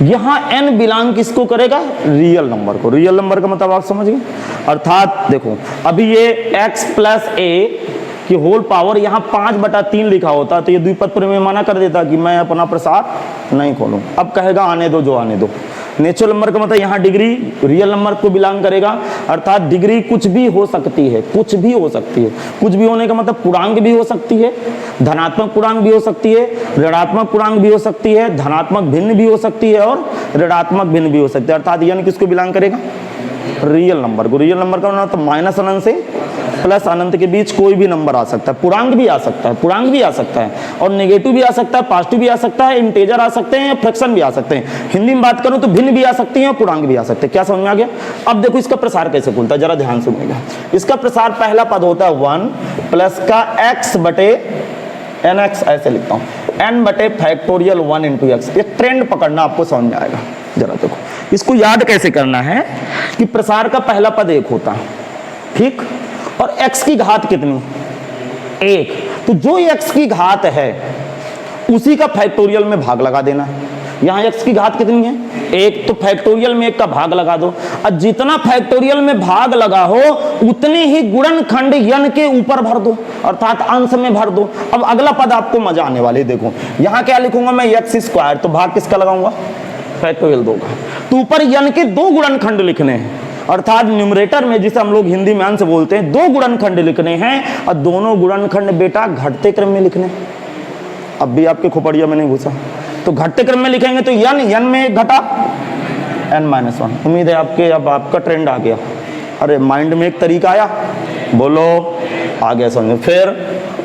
यहाँ n बिलोंग किसको करेगा, रियल नंबर को। रियल नंबर का मतलब आप समझ गए, अर्थात देखो अभी ये x + a की होल पावर यहाँ 5/3 लिखा होता तो ये द्विपद प्रमेय मना कर देता कि मैं अपना प्रसार नहीं खोलूं। अब कहेगा आने दो जो आने दो। नेचुरल नंबर का मतलब यहाँ डिग्री रियल नंबर को बिलोंग करेगा, अर्थात डिग्री कुछ भी हो सकती है, कुछ भी हो सकती है। कुछ भी होने का मतलब पूर्णांक भी हो सकती है, धनात्मक पूर्णांक भी हो सकती है, ऋणात्मक पूर्णांक भी हो सकती है, धनात्मक भिन्न भी हो सकती है और ऋणात्मक भिन्न भी हो सकती है। अर्थात यानी किसको बिलोंग करेगा, रियल नंबर को। रियल नंबर का मतलब माइनस अनंत से प्लस अनंत के बीच कोई भी नंबर आ सकता है, पूर्णांक भी आ सकता है, पूर्णांक भी आ सकता है और नेगेटिव भी आ सकता है, पॉजिटिव भी आ सकता है, इंटीजर आ सकते हैं, फ्रैक्शन भी आ सकते हैं। हिंदी में बात करूं तो भिन्न भी आ सकती हैं और पूर्णांक भी आ सकते हैं। क्या समझ में आ गया? अब देखो इसका प्रसार कैसे खुलता है, जरा ध्यान सुनिएगा। इसका प्रसार पहला पद होता है 1 + का x/nx, ऐसे लिखता हूं, n/फैक्टोरियल 1 × x। ये ट्रेंड पकड़ना आपको समझ में आएगा। जरा देखो इसको याद कैसे करना है कि प्रसार का पहला पद 1 होता है, ठीक, और x की घात कितनी, 1। तो जो x की घात है उसी का फैक्टोरियल में भाग लगा देना है। यहां x की घात कितनी है, 1, तो फैक्टोरियल में 1 का भाग लगा दो। और जितना फैक्टोरियल में भाग लगा हो उतने ही गुणनखंड n के ऊपर भर दो, अर्थात अंश में भर दो। अब अगला पद आपको मजा आने वाली, देखो यहां क्या लिखूंगा मैं, x², तो भाग किसका लगाऊंगा, फैक्टोरियल 2 का। तो ऊपर n के 2 गुणनखंड लिखने हैं, अर्थात न्यूमरेटर में जिसे हम लोग हिंदी में अंश बोलते हैं, 2 गुणनखंड लिखने हैं और दोनों गुणनखंड बेटा घटते क्रम में लिखने। अब भी आपके खोपड़िया में नहीं घुसा, तो घटते क्रम में लिखेंगे तो n में 1 घटा n-1। उम्मीद है आपके, अब आपका ट्रेंड आ गया। अरे माइंड में एक तरीका आया, बोलो आ गया समझ। फिर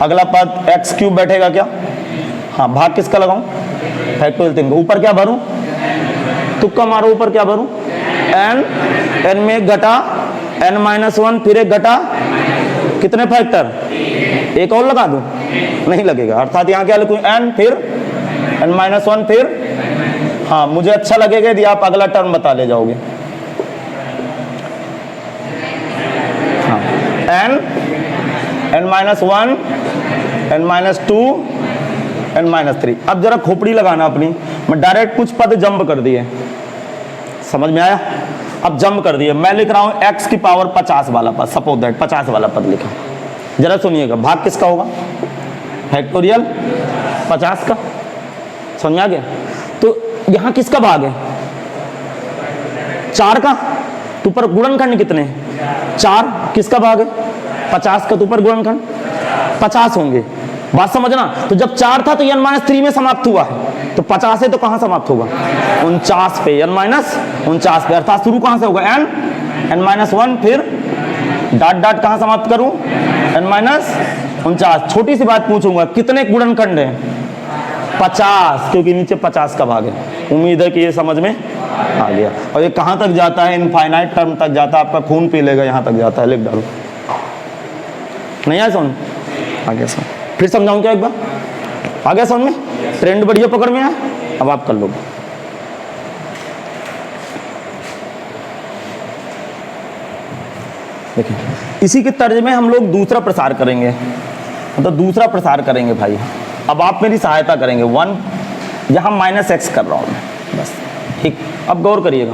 अगला पद x³ बैठेगा क्या, हाँ भाग किसका लगाऊं, फैक्टोरियल 3 का। ऊपर क्या भरूं, तुक्का मारो, ऊपर क्या भरूं, n में 1 घटा n-1, फिर 1 घटा कितने फैक्टर, 1 और लगा दूं, नहीं लगेगा। अर्थात यहाँ क्या लिखूं, n फिर n-1 फिर, हाँ मुझे अच्छा लगेगा यदि आप अगला टर्म बता ले जाओगे। हाँ n-1, n-2, n-3। अब जरा खोपड़ी लगाना अपनी, मैं डायरेक्ट कुछ पद जंप कर दिए, समझ में आया? अब जंप कर दिए, मैं लिख रहा हूं x की पावर 50 वाला पद, सपोज दैट 50 वाला पद लिखा। जरा सुनिएगा, भाग किसका होगा, फैक्टोरियल 50 का। समझ में आ गया? तो यहां किसका भाग है, 4 का। तो ऊपर गुणनखंड कितने, 4, किसका भाग है 50 का, तो ऊपर गुणनखंड 50 होंगे। बात समझना, तो जब 4 था तो n-3 में समाप्त हुआ है, तो 50 है तो कहां समाप्त होगा, 49 पे, n-49 पे। अर्थात शुरू कहां से होगा, n-1, फिर डॉट डॉट कहां समाप्त करूं, n-49। छोटी सी बात पूछूंगा, कितने गुणनखंड हैं, 50, क्योंकि नीचे 50 का भाग है। उम्मीद है कि ये समझ में आ गया। और ये कहां तक जाता है, इनफाइनाइट टर्म तक जाता है, आपका खून पी लेगा, यहां तक जाता है। लिख डालो, नहीं आया समझ, आ गया समझ। फिर समझाऊं क्या एक बार, आ गया समझ में, ट्रेंड बढ़िया पकड़ में आया, अब आप कर लोगे। देखिए इसी के तर्ज में हम लोग दूसरा प्रसार करेंगे, मतलब दूसरा प्रसार करेंगे भाई। अब आप मेरी सहायता करेंगे, 1 यहाँ -x कर रहा हूँ मैं, बस ठीक। अब गौर करिएगा,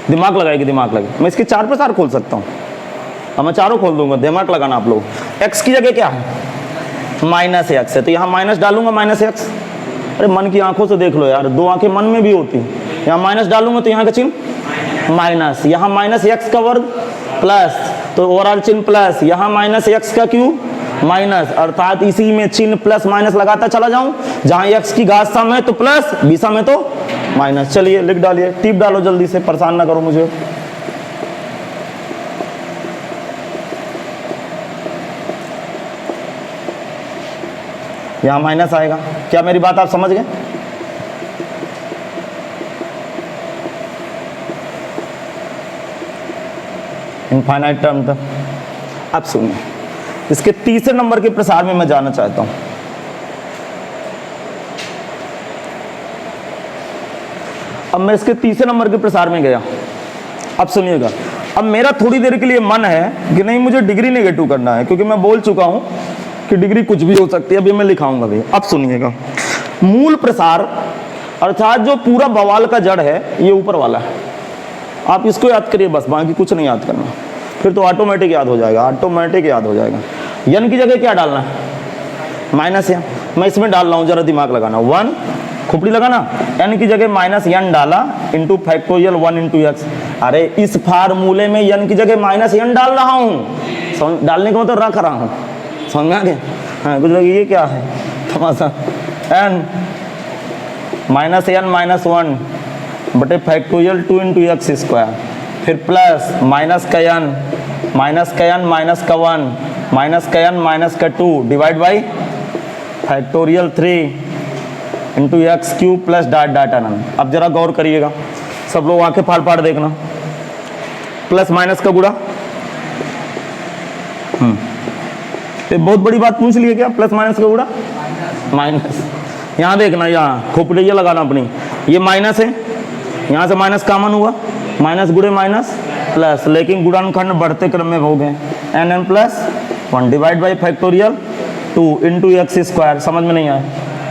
दिमाग लगाएगी, दिमाग लगे। मैं इसके 4 प्रसार खोल सकता हूँ, अब मैं चारों खोल दूंगा, दिमाग लगाना आप लोग। x की जगह क्या है, -x है, तो यहाँ माइनस डालूंगा, -x। अरे मन की आंखों से देख लो यार, 2 आंखें मन में भी होती हैं। यहाँ माइनस डालूंगा तो यहाँ का चिन्ह माइनस, यहाँ माइनस एक्स का वर्ग प्लस, तो ओवरऑल चिन्ह प्लस, यहाँ माइनस एक्स का क्यूब माइनस, अर्थात इसी में चिन्ह प्लस माइनस लगाता चला जाऊं, जहां एक्स की घात सम है तो प्लस, बीसम है तो माइनस। चलिए लिख डालिए, टिप डालो जल्दी से, परेशान ना करो मुझे। यहां माइनस आएगा, क्या मेरी बात आप समझ गए? इनफाइनाइट टर्म तक। अब सुनिए, इसके तीसरे नंबर के प्रसार में मैं जाना चाहता हूं। अब मैं इसके तीसरे नंबर के प्रसार में गया। अब सुनिएगा, अब मेरा थोड़ी देर के लिए मन है कि नहीं मुझे डिग्री नेगेटिव करना है, क्योंकि मैं बोल चुका हूं कि डिग्री कुछ भी हो सकती है, अभी मैं लिखाऊंगा भी। अब सुनिएगा, मूल प्रसार अर्थात जो पूरा बवाल का जड़ है ये ऊपर वाला है, आप इसको याद करिए बस, बाकी कुछ नहीं याद करना, फिर तो ऑटोमेटिक याद हो जाएगा, ऑटोमेटिक याद हो जाएगा। यन की जगह क्या डालना है? माइनस है, मैं इसमें डाल रहा हूं, जरा दिमाग लगाना, 1 खुपड़ी लगाना, एन की जगह माइनस एन डाला इंटू फैक्टोरियल 1 इंटू एक्स। अरे इस फार्मूले में एन की जगह माइनस एन डाल रहा हूँ, डालने को मतलब रख रहा हूँ, समझ में आ गया? हाँ, कुछ लोग ये क्या है तमाशा, एन माइनस एन माइनस 1 बटे फैक्टोरियल 2 इंटू एक्स स्क्वायर, फिर प्लस माइनस का एन माइनस का एन माइनस का 1 माइनस का एन माइनस का 2 divide by factorial 3 into x cube plus dot dot N. अब जरा गौर करिएगा, सब लोग आंखें फाड़ फाड़ देखना, प्लस माइनस का गुणा, ये बहुत बड़ी बात पूछ ली है क्या? प्लस माइनस का गुणा माइनस, यहाँ देखना, यहाँ खोपड़िया लगाना अपनी, ये माइनस है, यहाँ से माइनस कॉमन हुआ, माइनस गुणे माइनस प्लस, लेकिन गुणनखंड बढ़ते क्रम में हो गए, N N plus 1 divide by factorial 2 into X square. समझ में नहीं आया?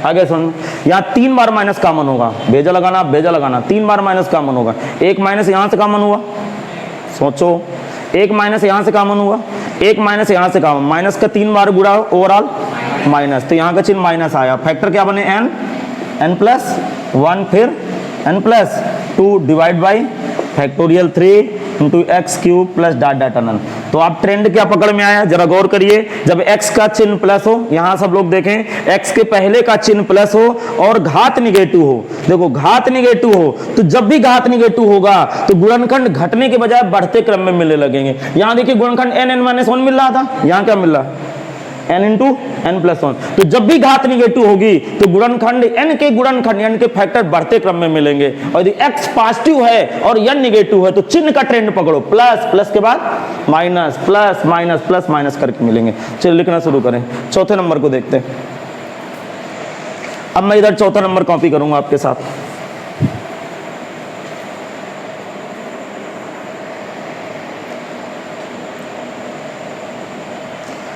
आगे सुन, यहाँ 3 बार माइनस कॉमन होगा, भेजा लगाना, भेजा लगाना, 3 बार माइनस कॉमन होगा, एक माइनस यहाँ से कॉमन हुआ, सोचो, एक माइनस यहाँ से कॉमन हुआ, एक माइनस यहाँ से कॉमन, माइनस का 3 बार गुणा ओवरऑल माइनस, तो यहाँ का चिन्ह माइनस आया, फैक्टर क्या बने? एन, एन प्लस 1 फिर N plus 2 divide by factorial 3 into x cube plus dot dot N. तो आप ट्रेंड क्या पकड़ में आया, जरा गौर करिए, जब x का चिन्ह प्लस हो, यहां सब लोग देखें, x के पहले का चिन्ह प्लस हो और घात निगेटिव हो, देखो घात निगेटिव हो, तो जब भी घात निगेटिव होगा तो गुणनखंड घटने के बजाय बढ़ते क्रम में मिलने लगेंगे। यहां देखिए गुणनखंड n n माइनस 1 मिल रहा था, यहां क्या मिल रहा है? n into N plus 1। तो जब भी घात निगेटिव होगी तो गुणनखंड n के गुणनखंड n के फैक्टर बढ़ते क्रम में मिलेंगे, और यदि x पॉजिटिव है और n निगेटिव है तो चिन्ह का ट्रेंड पकड़ो, प्लस प्लस के बाद minus, plus minus plus minus करके मिलेंगे। चलिए लिखना शुरू करें, चौथे नंबर को देखते हैं। अब मैं इधर चौथा नंबर कॉपी करूंगा आपके साथ।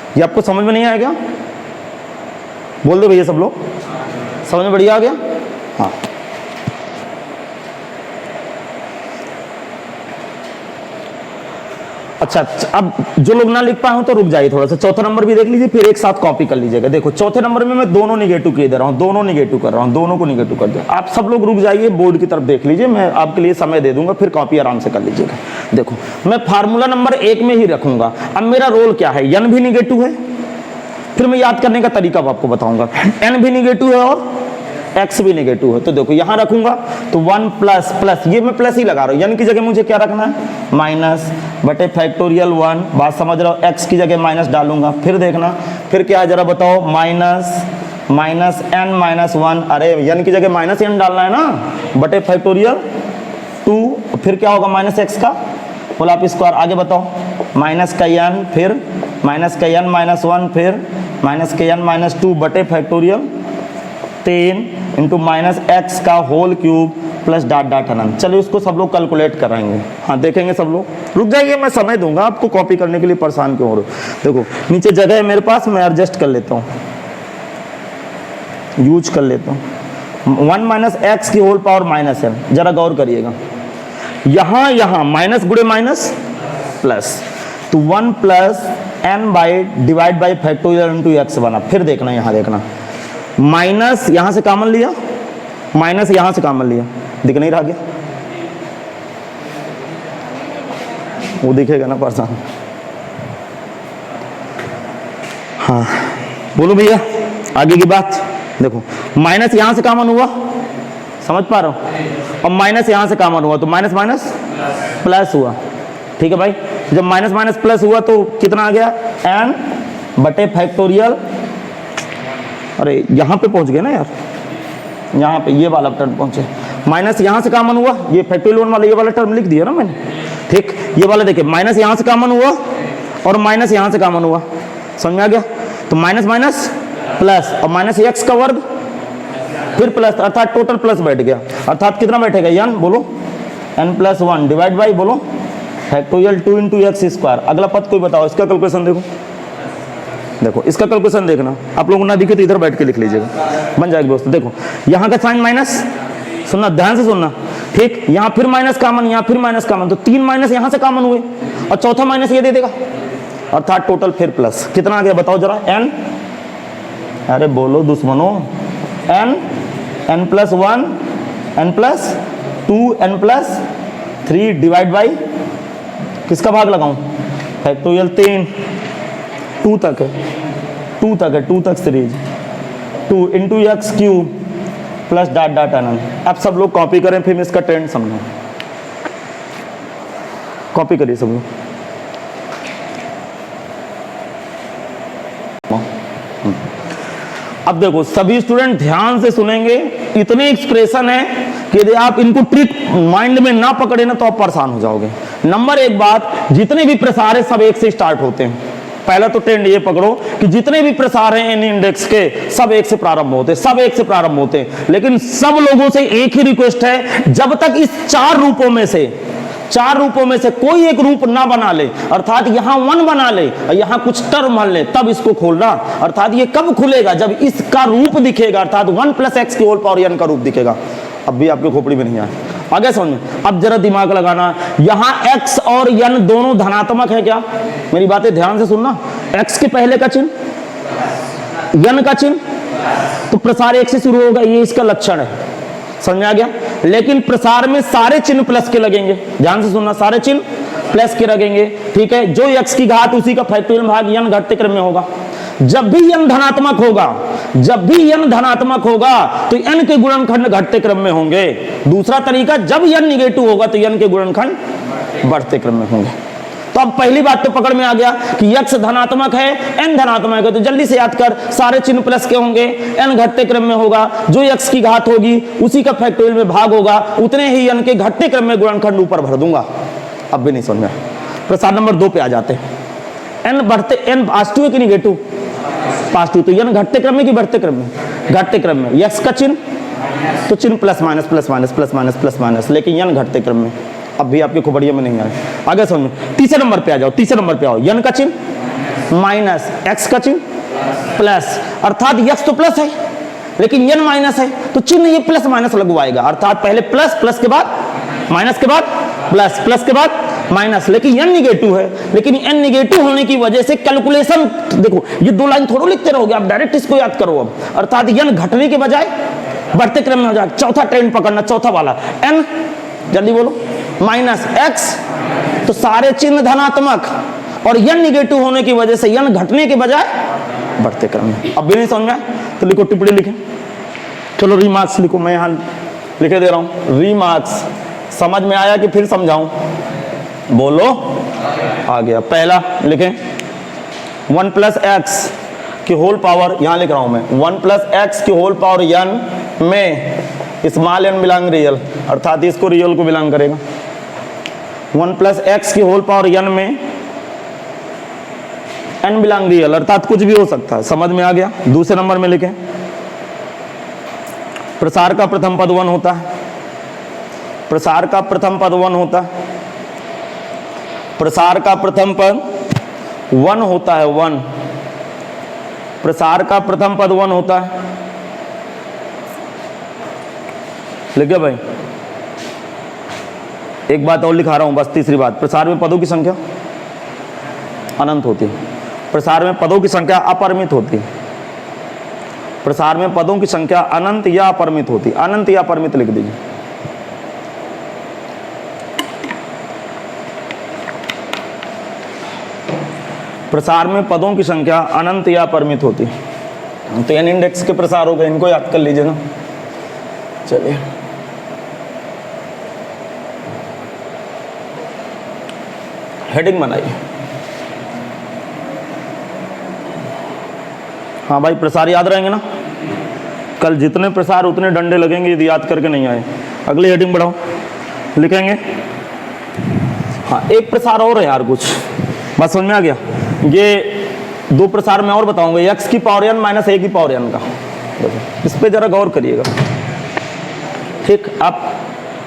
ये आपको समझ में नहीं आया क्या? बोल दो भैया सब लोग, समझ में बढ़िया आ गया? हाँ, अच्छा, अब जो लोग ना लिख पाए हो तो रुक जाइए थोड़ा सा, चौथा नंबर भी देख लीजिए, फिर एक साथ कॉपी कर लीजिएगा। देखो चौथे नंबर में मैं दोनों निगेटिव किए दे रहा हूँ, दोनों निगेटिव कर रहा हूँ, दोनों को निगेटिव कर दो। आप सब लोग रुक जाइए, बोर्ड की तरफ देख लीजिए, मैं आपके लिए समय दे दूंगा, फिर कॉपी आराम से कर लीजिएगा। देखो मैं फार्मूला नंबर 1 में ही रखूंगा। अब मेरा रोल क्या है? n भी निगेटिव है, फिर मैं याद करने का तरीका आपको बताऊंगा, n भी निगेटिव है और x भी नेगेटिव है। तो देखो यहां रखूंगा तो 1 प्लस प्लस, ये मैं प्लस ही लगा रहा हूं, n की जगह मुझे क्या रखना है? माइनस बटे फैक्टोरियल 1, बात समझ रहा हूं, x की जगह माइनस डालूंगा, फिर देखना फिर क्या है जरा बताओ, माइनस माइनस n माइनस 1, अरे n की जगह माइनस n डालना है ना, बटे फैक्टोरियल 2, फिर क्या होगा माइनस x का बोला आप स्क्वायर, आगे बताओ माइनस का n, फिर माइनस का n माइनस 1, फिर माइनस का n माइनस 2 बटे फैक्टोरियल 10 इंटू माइनस एक्स का whole cube plus dot dot अनंत। चलिए उसको सब लोग कैलकुलेट कराएंगे, हाँ देखेंगे सब लोग, रुक जाइए मैं समय दूंगा आपको, कॉपी करने के लिए परेशान क्यों हो रहे हो। देखो नीचे जगह है मेरे पास, मैं एडजस्ट कर लेता हूँ, यूज कर लेता हूँ। 1 माइनस एक्स की होल पावर माइनस है, जरा गौर करिएगा, यहाँ माइनस गुणे माइनस प्लस, तो 1 plus n by divide by factorial into x बना। फिर देखना यहाँ देखना, माइनस यहां से कॉमन लिया, माइनस यहां से कॉमन लिया, दिख नहीं रहा क्या? वो दिखेगा ना परसेंट। हाँ बोलो भैया आगे की बात। देखो माइनस यहां से कॉमन हुआ, समझ पा रहे हो, और माइनस यहां से कॉमन हुआ तो माइनस माइनस प्लस हुआ। ठीक है भाई, जब माइनस माइनस प्लस हुआ तो कितना आ गया, n बटे फैक्टोरियल। अरे यहां पे पहुंच गए ना यार, यहाँ पे ये वाला टर्म पहुंचे, माइनस यहाँ से कॉमन हुआ, ये फैक्टोरियल 1 वाला ये वाला टर्म लिख दिया ना मैंने। ठीक, ये वाला देखिए माइनस यहाँ से कॉमन हुआ और माइनस यहाँ से कॉमन हुआ, समझ में आ गया। तो माइनस माइनस प्लस और माइनस एक्स का वर्ग फिर प्लस, अर्थात टोटल प्लस बैठ गया, अर्थात कितना बैठेगा n बोलो, n प्लस 1 डिवाइड बाई बोलो फैक्टोरियल 2 इंटू एक्स स्क्वायर। अगला पद कोई बताओ, इसका कैलकुलेशन देखो, देखो इसका कैलकुलेशन देखना, आप लोगों को ना दिखे तो इधर बैठ के लिख लीजिएगा, बन जाएगा दोस्तों। देखो यहाँ का साइन माइनस, सुनना ध्यान से सुनना, ठीक, यहाँ फिर माइनस कॉमन, यहाँ फिर माइनस कॉमन, तो 3 माइनस यहाँ से कॉमन हुए और चौथा माइनस ये दे देगा, अर्थात टोटल फिर प्लस। कितना आ गया बताओ जरा, n, अरे बोलो दुश्मनों, n plus 1 n plus 2 n plus 3 divide by किसका भाग लगाऊं, फैक्टोरियल 3, 2 तक है, 2 तक है, 2 तक series 2 into x cube plus dot dot अनंत। अब सब लोग कॉपी करें, फिर इसका ट्रेंड समझो, कॉपी करिए सब लोग। अब देखो सभी स्टूडेंट ध्यान से सुनेंगे, इतने एक्सप्रेशन है कि यदि आप इनको ट्रिक माइंड में ना पकड़े ना तो आप परेशान हो जाओगे। नंबर एक बात, जितने भी प्रसार है सब एक से स्टार्ट होते हैं। पहला तो ट्रेंड ये पकड़ो कि जितने भी प्रसार हैं इन इंडेक्स के सब एक से प्रारंभ होते हैं, सब एक से प्रारंभ होते हैं। लेकिन सब लोगों से एक ही रिक्वेस्ट है, जब तक इस चार रूपों में से कोई एक रूप ना बना ले, अर्थात यहां 1 बना ले और यहां कुछ टर्म मान ले, तब इसको खोलना। अर्थात ये कब खुलेगा, जब इसका रूप दिखेगा, अर्थात 1 प्लस एक्स की होल पावर n का रूप दिखेगा। अब भी आपके खोपड़ी में नहीं आया, आगे समझ में। अब जरा दिमाग लगाना, यहां x और n दोनों धनात्मक है क्या, मेरी बातें ध्यान से सुनना। x के पहले का चिन्ह, n का चिन्ह, तो प्रसार 1 से शुरू होगा, ये इसका लक्षण है, समझ आ गया। लेकिन प्रसार में सारे चिन्ह प्लस के लगेंगे, ध्यान से सुनना, सारे चिन्ह प्लस के लगेंगे, ठीक है। जो x की घात उसी का फैक्टोरियल भाग n घटते क्रम में होगा। जब भी n धनात्मक होगा तो n के गुणनखंड घटते क्रम में होंगे। दूसरा तरीका, जब n निगेटिव होगा तो n के गुणनखंड बढ़ते क्रम में होंगे। तो अब पहली बात तो पकड़ में आ गया कि x धनात्मक है, n धनात्मक है, तो जल्दी से याद कर, सारे चिन्ह प्लस के होंगे, n घटते क्रम में होगा, जो x की घात होगी उसी का फैक्टोरियल में भाग होगा, उतने ही n के घटते क्रम में गुणनखंड ऊपर भर दूंगा। अब भी नहीं समझ में। प्रसार नंबर 2 पे आ जाते हैं। n बढ़ते, n पॉजिटिव है कि निगेटिव, पॉजिटिव, तो n घटते क्रम में कि बढ़ते क्रम में, घटते क्रम में। x का चिन्ह, तो चिन्ह plus minus plus minus plus minus plus minus, लेकिन n घटते क्रम में। अब भी आपके खोपड़ियों में नहीं आए, आगे समझो। तीसरे नंबर पे आ जाओ, तीसरे नंबर पे आओ, n का चिन्ह माइनस, x का चिन्ह प्लस, अर्थात x तो प्लस है लेकिन n माइनस है, तो चिन्ह ये प्लस माइनस लगवाएगा, अर्थात पहले प्लस, प्लस के बाद माइनस, के बाद प्लस, प्लस के बाद माइनस, लेकिन n निगेटिव है। लेकिन n निगेटिव होने की वजह से कैलकुलेशन, देखो ये 2 लाइन थोड़ा लिखते रहोगे आप, डायरेक्ट इसको याद करो अब, अर्थात n घटने के बजाय बढ़ते क्रम में हो जाएगा। चौथा ट्रेंड पकड़ना, चौथा वाला, n जल्दी बोलो माइनस x, तो सारे चिन्ह धनात्मक, और n निगेटिव होने की वजह से n घटने के बजाय बढ़ते क्रम में। अब भी नहीं समझ में तो लिखो, टिप्पणी लिखे, चलो रीमार्क्स लिखो, मैं यहाँ लिखे दे रहा हूँ रीमार्क्स। समझ में आया कि फिर समझाऊं, बोलो, आ गया। पहला लिखें 1 प्लस एक्स की होल पावर, यहां लिख रहा हूं मैं, 1 प्लस एक्स की होल पावर n में स्मॉल n बिलोंग रियल, अर्थात इसको रियल को बिलोंग करेगा। 1 प्लस एक्स की होल पावर n में n बिलोंग रियल, अर्थात कुछ भी हो सकता है, समझ में आ गया। दूसरे नंबर में लिखें, प्रसार का प्रथम पद 1 होता है, प्रसार का प्रथम पद 1 होता है, प्रसार का प्रथम पद 1 होता है, 1, प्रसार का प्रथम पद 1 होता है। लिखे भाई, एक बात और लिखा रहा हूं, बस तीसरी बात, प्रसार में पदों की संख्या अनंत होती है, प्रसार में पदों की संख्या अपरिमित होती है, प्रसार में पदों की संख्या अनंत या अपरिमित होती है, अनंत या अपरिमित लिख दीजिए। प्रसार में पदों की संख्या अनंत या परिमित होती है। तो n इंडेक्स के प्रसार हो गए, इनको याद कर लीजिएगा। चलिए हेडिंग बनाइए। हाँ भाई, प्रसार याद रहेंगे ना? कल जितने प्रसार उतने डंडे लगेंगे यदि याद करके नहीं आए। अगली हेडिंग बढ़ाओ, लिखेंगे। हाँ, एक प्रसार और है यार, कुछ बात समझ में आ गया? ये दो प्रसार मैं और बताऊंगा, x की पावर n माइनस a की पावर n का। इस पे जरा गौर करिएगा, ठीक? आप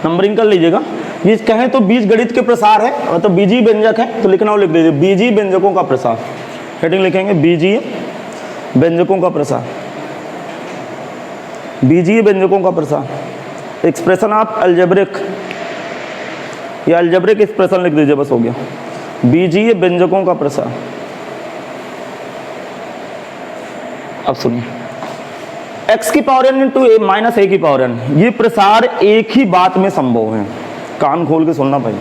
नंबरिंग कर लीजिएगा। ये कहें तो बीज गणित के प्रसार है, मतलब तो बीजीय व्यंजक है, तो लिखना हो लिख दीजिए, बीजीय व्यंजकों का प्रसार। हेडिंग लिखेंगे बीजीय व्यंजकों का प्रसार, बीजीय व्यंजकों का प्रसार। एक्सप्रेशन आप अलजेब्रिक या अलजेब्रिक एक्सप्रेशन लिख दीजिए, बस हो गया। बीजीय व्यंजकों का प्रसार। अब सुनिए, x की power n into A minus a की पावर n, ये प्रसार एक ही बात में संभव है। कान खोल के सुनना भाई,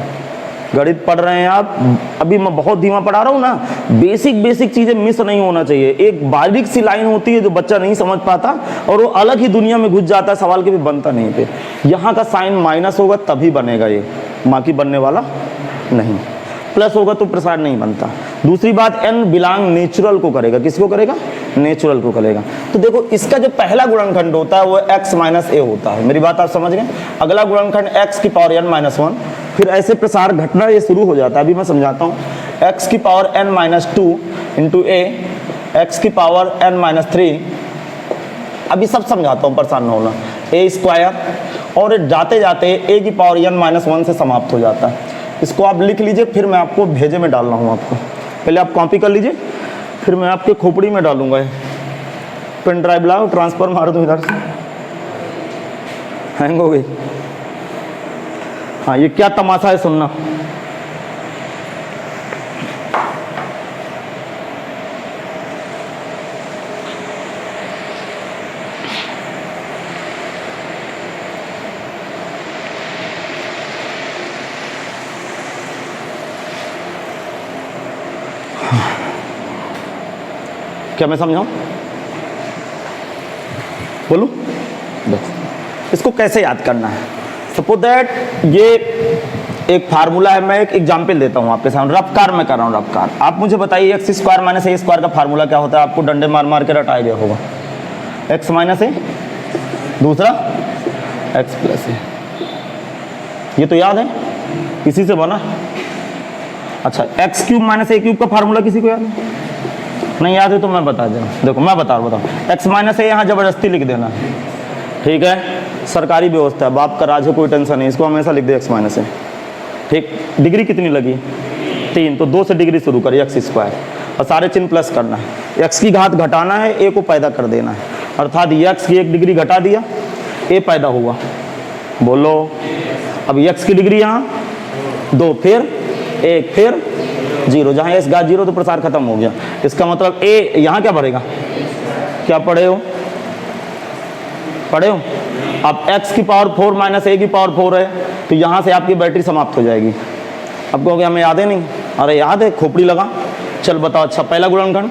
गणित पढ़ रहे हैं आप, अभी मैं बहुत धीमा पढ़ा रहा हूँ ना, बेसिक चीजें मिस नहीं होना चाहिए। एक बारीक सी लाइन होती है जो बच्चा नहीं समझ पाता और वो अलग ही दुनिया में घुस जाता है, सवाल के भी बनता नहीं। पे यहाँ का साइन माइनस होगा तभी बनेगा ये, बाकी बनने वाला नहीं। प्लस होगा तो प्रसार नहीं बनता। दूसरी बात, n बिलोंग नेचुरल को करेगा। किसको करेगा? नेचुरल को करेगा। तो देखो, इसका जो पहला गुणनखंड होता है वो x माइनस ए होता है। मेरी बात आप समझ गए? अगला गुणनखंड x की पावर n माइनस 1, फिर ऐसे प्रसार घटना ये शुरू हो जाता है। अभी मैं समझाता हूँ। x की पावर n माइनस 2 इंटू ए, एक्स की पावर n माइनस 3, अभी सब समझाता हूँ, परेशान न होना। ए स्क्वायर, और जाते जाते a की पावर n माइनस 1 से समाप्त हो जाता है। इसको आप लिख लीजिए, फिर मैं आपको भेजे में डाल रहा हूँ। आपको पहले आप कॉपी कर लीजिए, फिर मैं आपके खोपड़ी में डालूंगा। पेन ड्राइव लाओ, ट्रांसफर मार दो इधर से, हैंग हो गई। हाँ, ये क्या तमाशा है सुनना। क्या मैं समझाऊं? बोलूं? बस इसको कैसे याद करना है। सपोज दैट ये एक फार्मूला है, मैं एक एग्जाम्पल देता हूं आपके सामने। रफ कार में कर रहा हूं, रफ कार। आप मुझे बताइए एक्स स्क्वायर माइनस ए स्क्वायर का फार्मूला क्या होता है? आपको डंडे मार मार के रटा आइडिया होगा। एक्स माइनस ए, दूसरा एक्स प्लस ए, ये तो याद है, इसी से बना। अच्छा, एक्स क्यूब माइनस ए क्यूब का फार्मूला किसी को याद है? नहीं याद है तो मैं बता दूँ। देखो मैं बताओ, एक्स माइनस ए यहाँ जबरदस्ती लिख देना, ठीक है? सरकारी व्यवस्था है, बाप का राज है, कोई टेंशन नहीं, इसको हमेशा लिख दे एक्स माइनस ए, ठीक? डिग्री कितनी लगी? 3, तो 2 से डिग्री शुरू करिए, एक्स स्क्वायर, और सारे चिन्ह प्लस करना है। एक्स की घात घटाना है, ए को पैदा कर देना है, अर्थात एक्स की 1 डिग्री घटा दिया, ए पैदा हुआ। बोलो, अब एक्स की डिग्री यहाँ 2, फिर 1, फिर 0, जहाँ एस घात 0 तो प्रसार खत्म हो गया। इसका मतलब ए यहाँ क्या बढ़ेगा? क्या पढ़े हो? पढ़े हो? अब x की पावर 4 माइनस ए की पावर 4 है, तो यहाँ से आपकी बैटरी समाप्त हो जाएगी। अब कहोगे हमें याद है नहीं। अरे याद है, खोपड़ी लगा। चल बताओ। अच्छा, पहला गुणनखंड,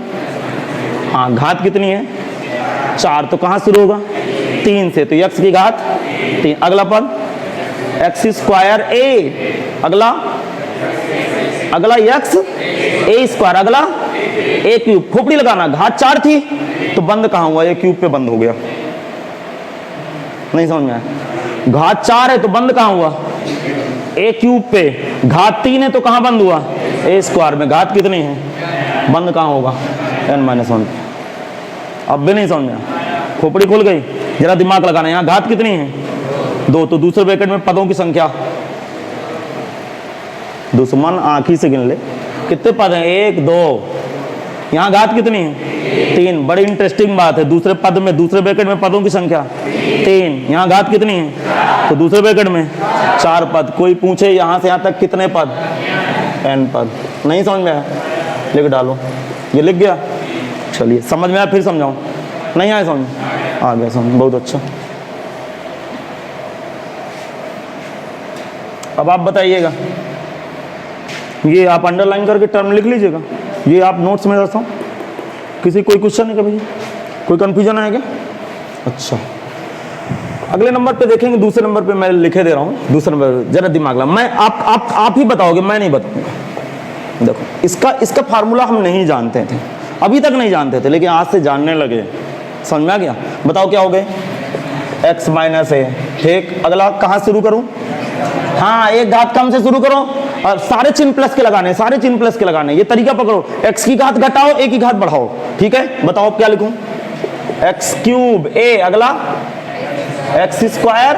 हाँ, घात कितनी है? 4, तो कहाँ शुरू होगा? 3 से, तो x की घात 3। अगला पद एक्स स्क्वायर ए, अगला एक्स ए स्क्वायर, अगला ए क्यूब। खोपड़ी लगाना, घात 4 थी तो बंद कहाँ हुआ? ए क्यूब पे बंद हो गया। नहीं समझ में आया? घात 4 है तो बंद कहाँ हुआ? ए क्यूब पे। घात 3 है तो कहाँ बंद हुआ? ए स्क्वायर में। घात कितनी है? बंद कहाँ होगा? n minus 1। अब भी नहीं समझ में आया? खोपड़ी खुल गई? जरा दिमाग लगाना। यहाँ घात कितनी है? 2, तो दूसरे ब्रैकेट में पदों की संख्या, दुश्मन आंखी से गिन ले, कितने पद हैं? 1, 2। यहाँ घात कितनी है? 3। बड़ी इंटरेस्टिंग बात है, दूसरे पद में, दूसरे ब्रैकेट में पदों की संख्या 3। यहाँ घात कितनी है? तो दूसरे ब्रैकेट में 4 पद। कोई पूछे यहाँ से यहाँ तक कितने पद? n पद। नहीं समझ में आया? लिख डालो। ये लिख गया? चलिए, समझ में आया? फिर समझाऊं? नहीं आया समझ? आ गया समझ, बहुत अच्छा। अब आप बताइएगा, ये आप अंडरलाइन करके टर्म लिख लीजिएगा। ये आप नोट्स में रखता हूँ। किसी कोई क्वेश्चन है क्या भैया, कोई कंफ्यूजन है क्या? अच्छा, अगले नंबर पे देखेंगे, दूसरे नंबर पे मैं लिखे दे रहा हूँ, दूसरे नंबर जरा दिमाग लगा, मैं आप ही बताओगे, मैं नहीं बताऊंगा। देखो इसका फार्मूला हम नहीं जानते थे, अभी तक नहीं जानते थे, लेकिन आज से जानने लगे। समझ में आ गया? बताओ क्या हो गए, x माइनस ए। ठीक, अगला कहाँ शुरू करूँ? हाँ, एक घात कम से शुरू करो और सारे चिन्ह प्लस के लगाने, सारे चिन्ह प्लस के लगाने। ये तरीका पकड़ो, x की घात घटाओ, a की घात बढ़ाओ। ठीक है, बताओ क्या लिखूं? x क्यूब a, अगला x स्क्वायर,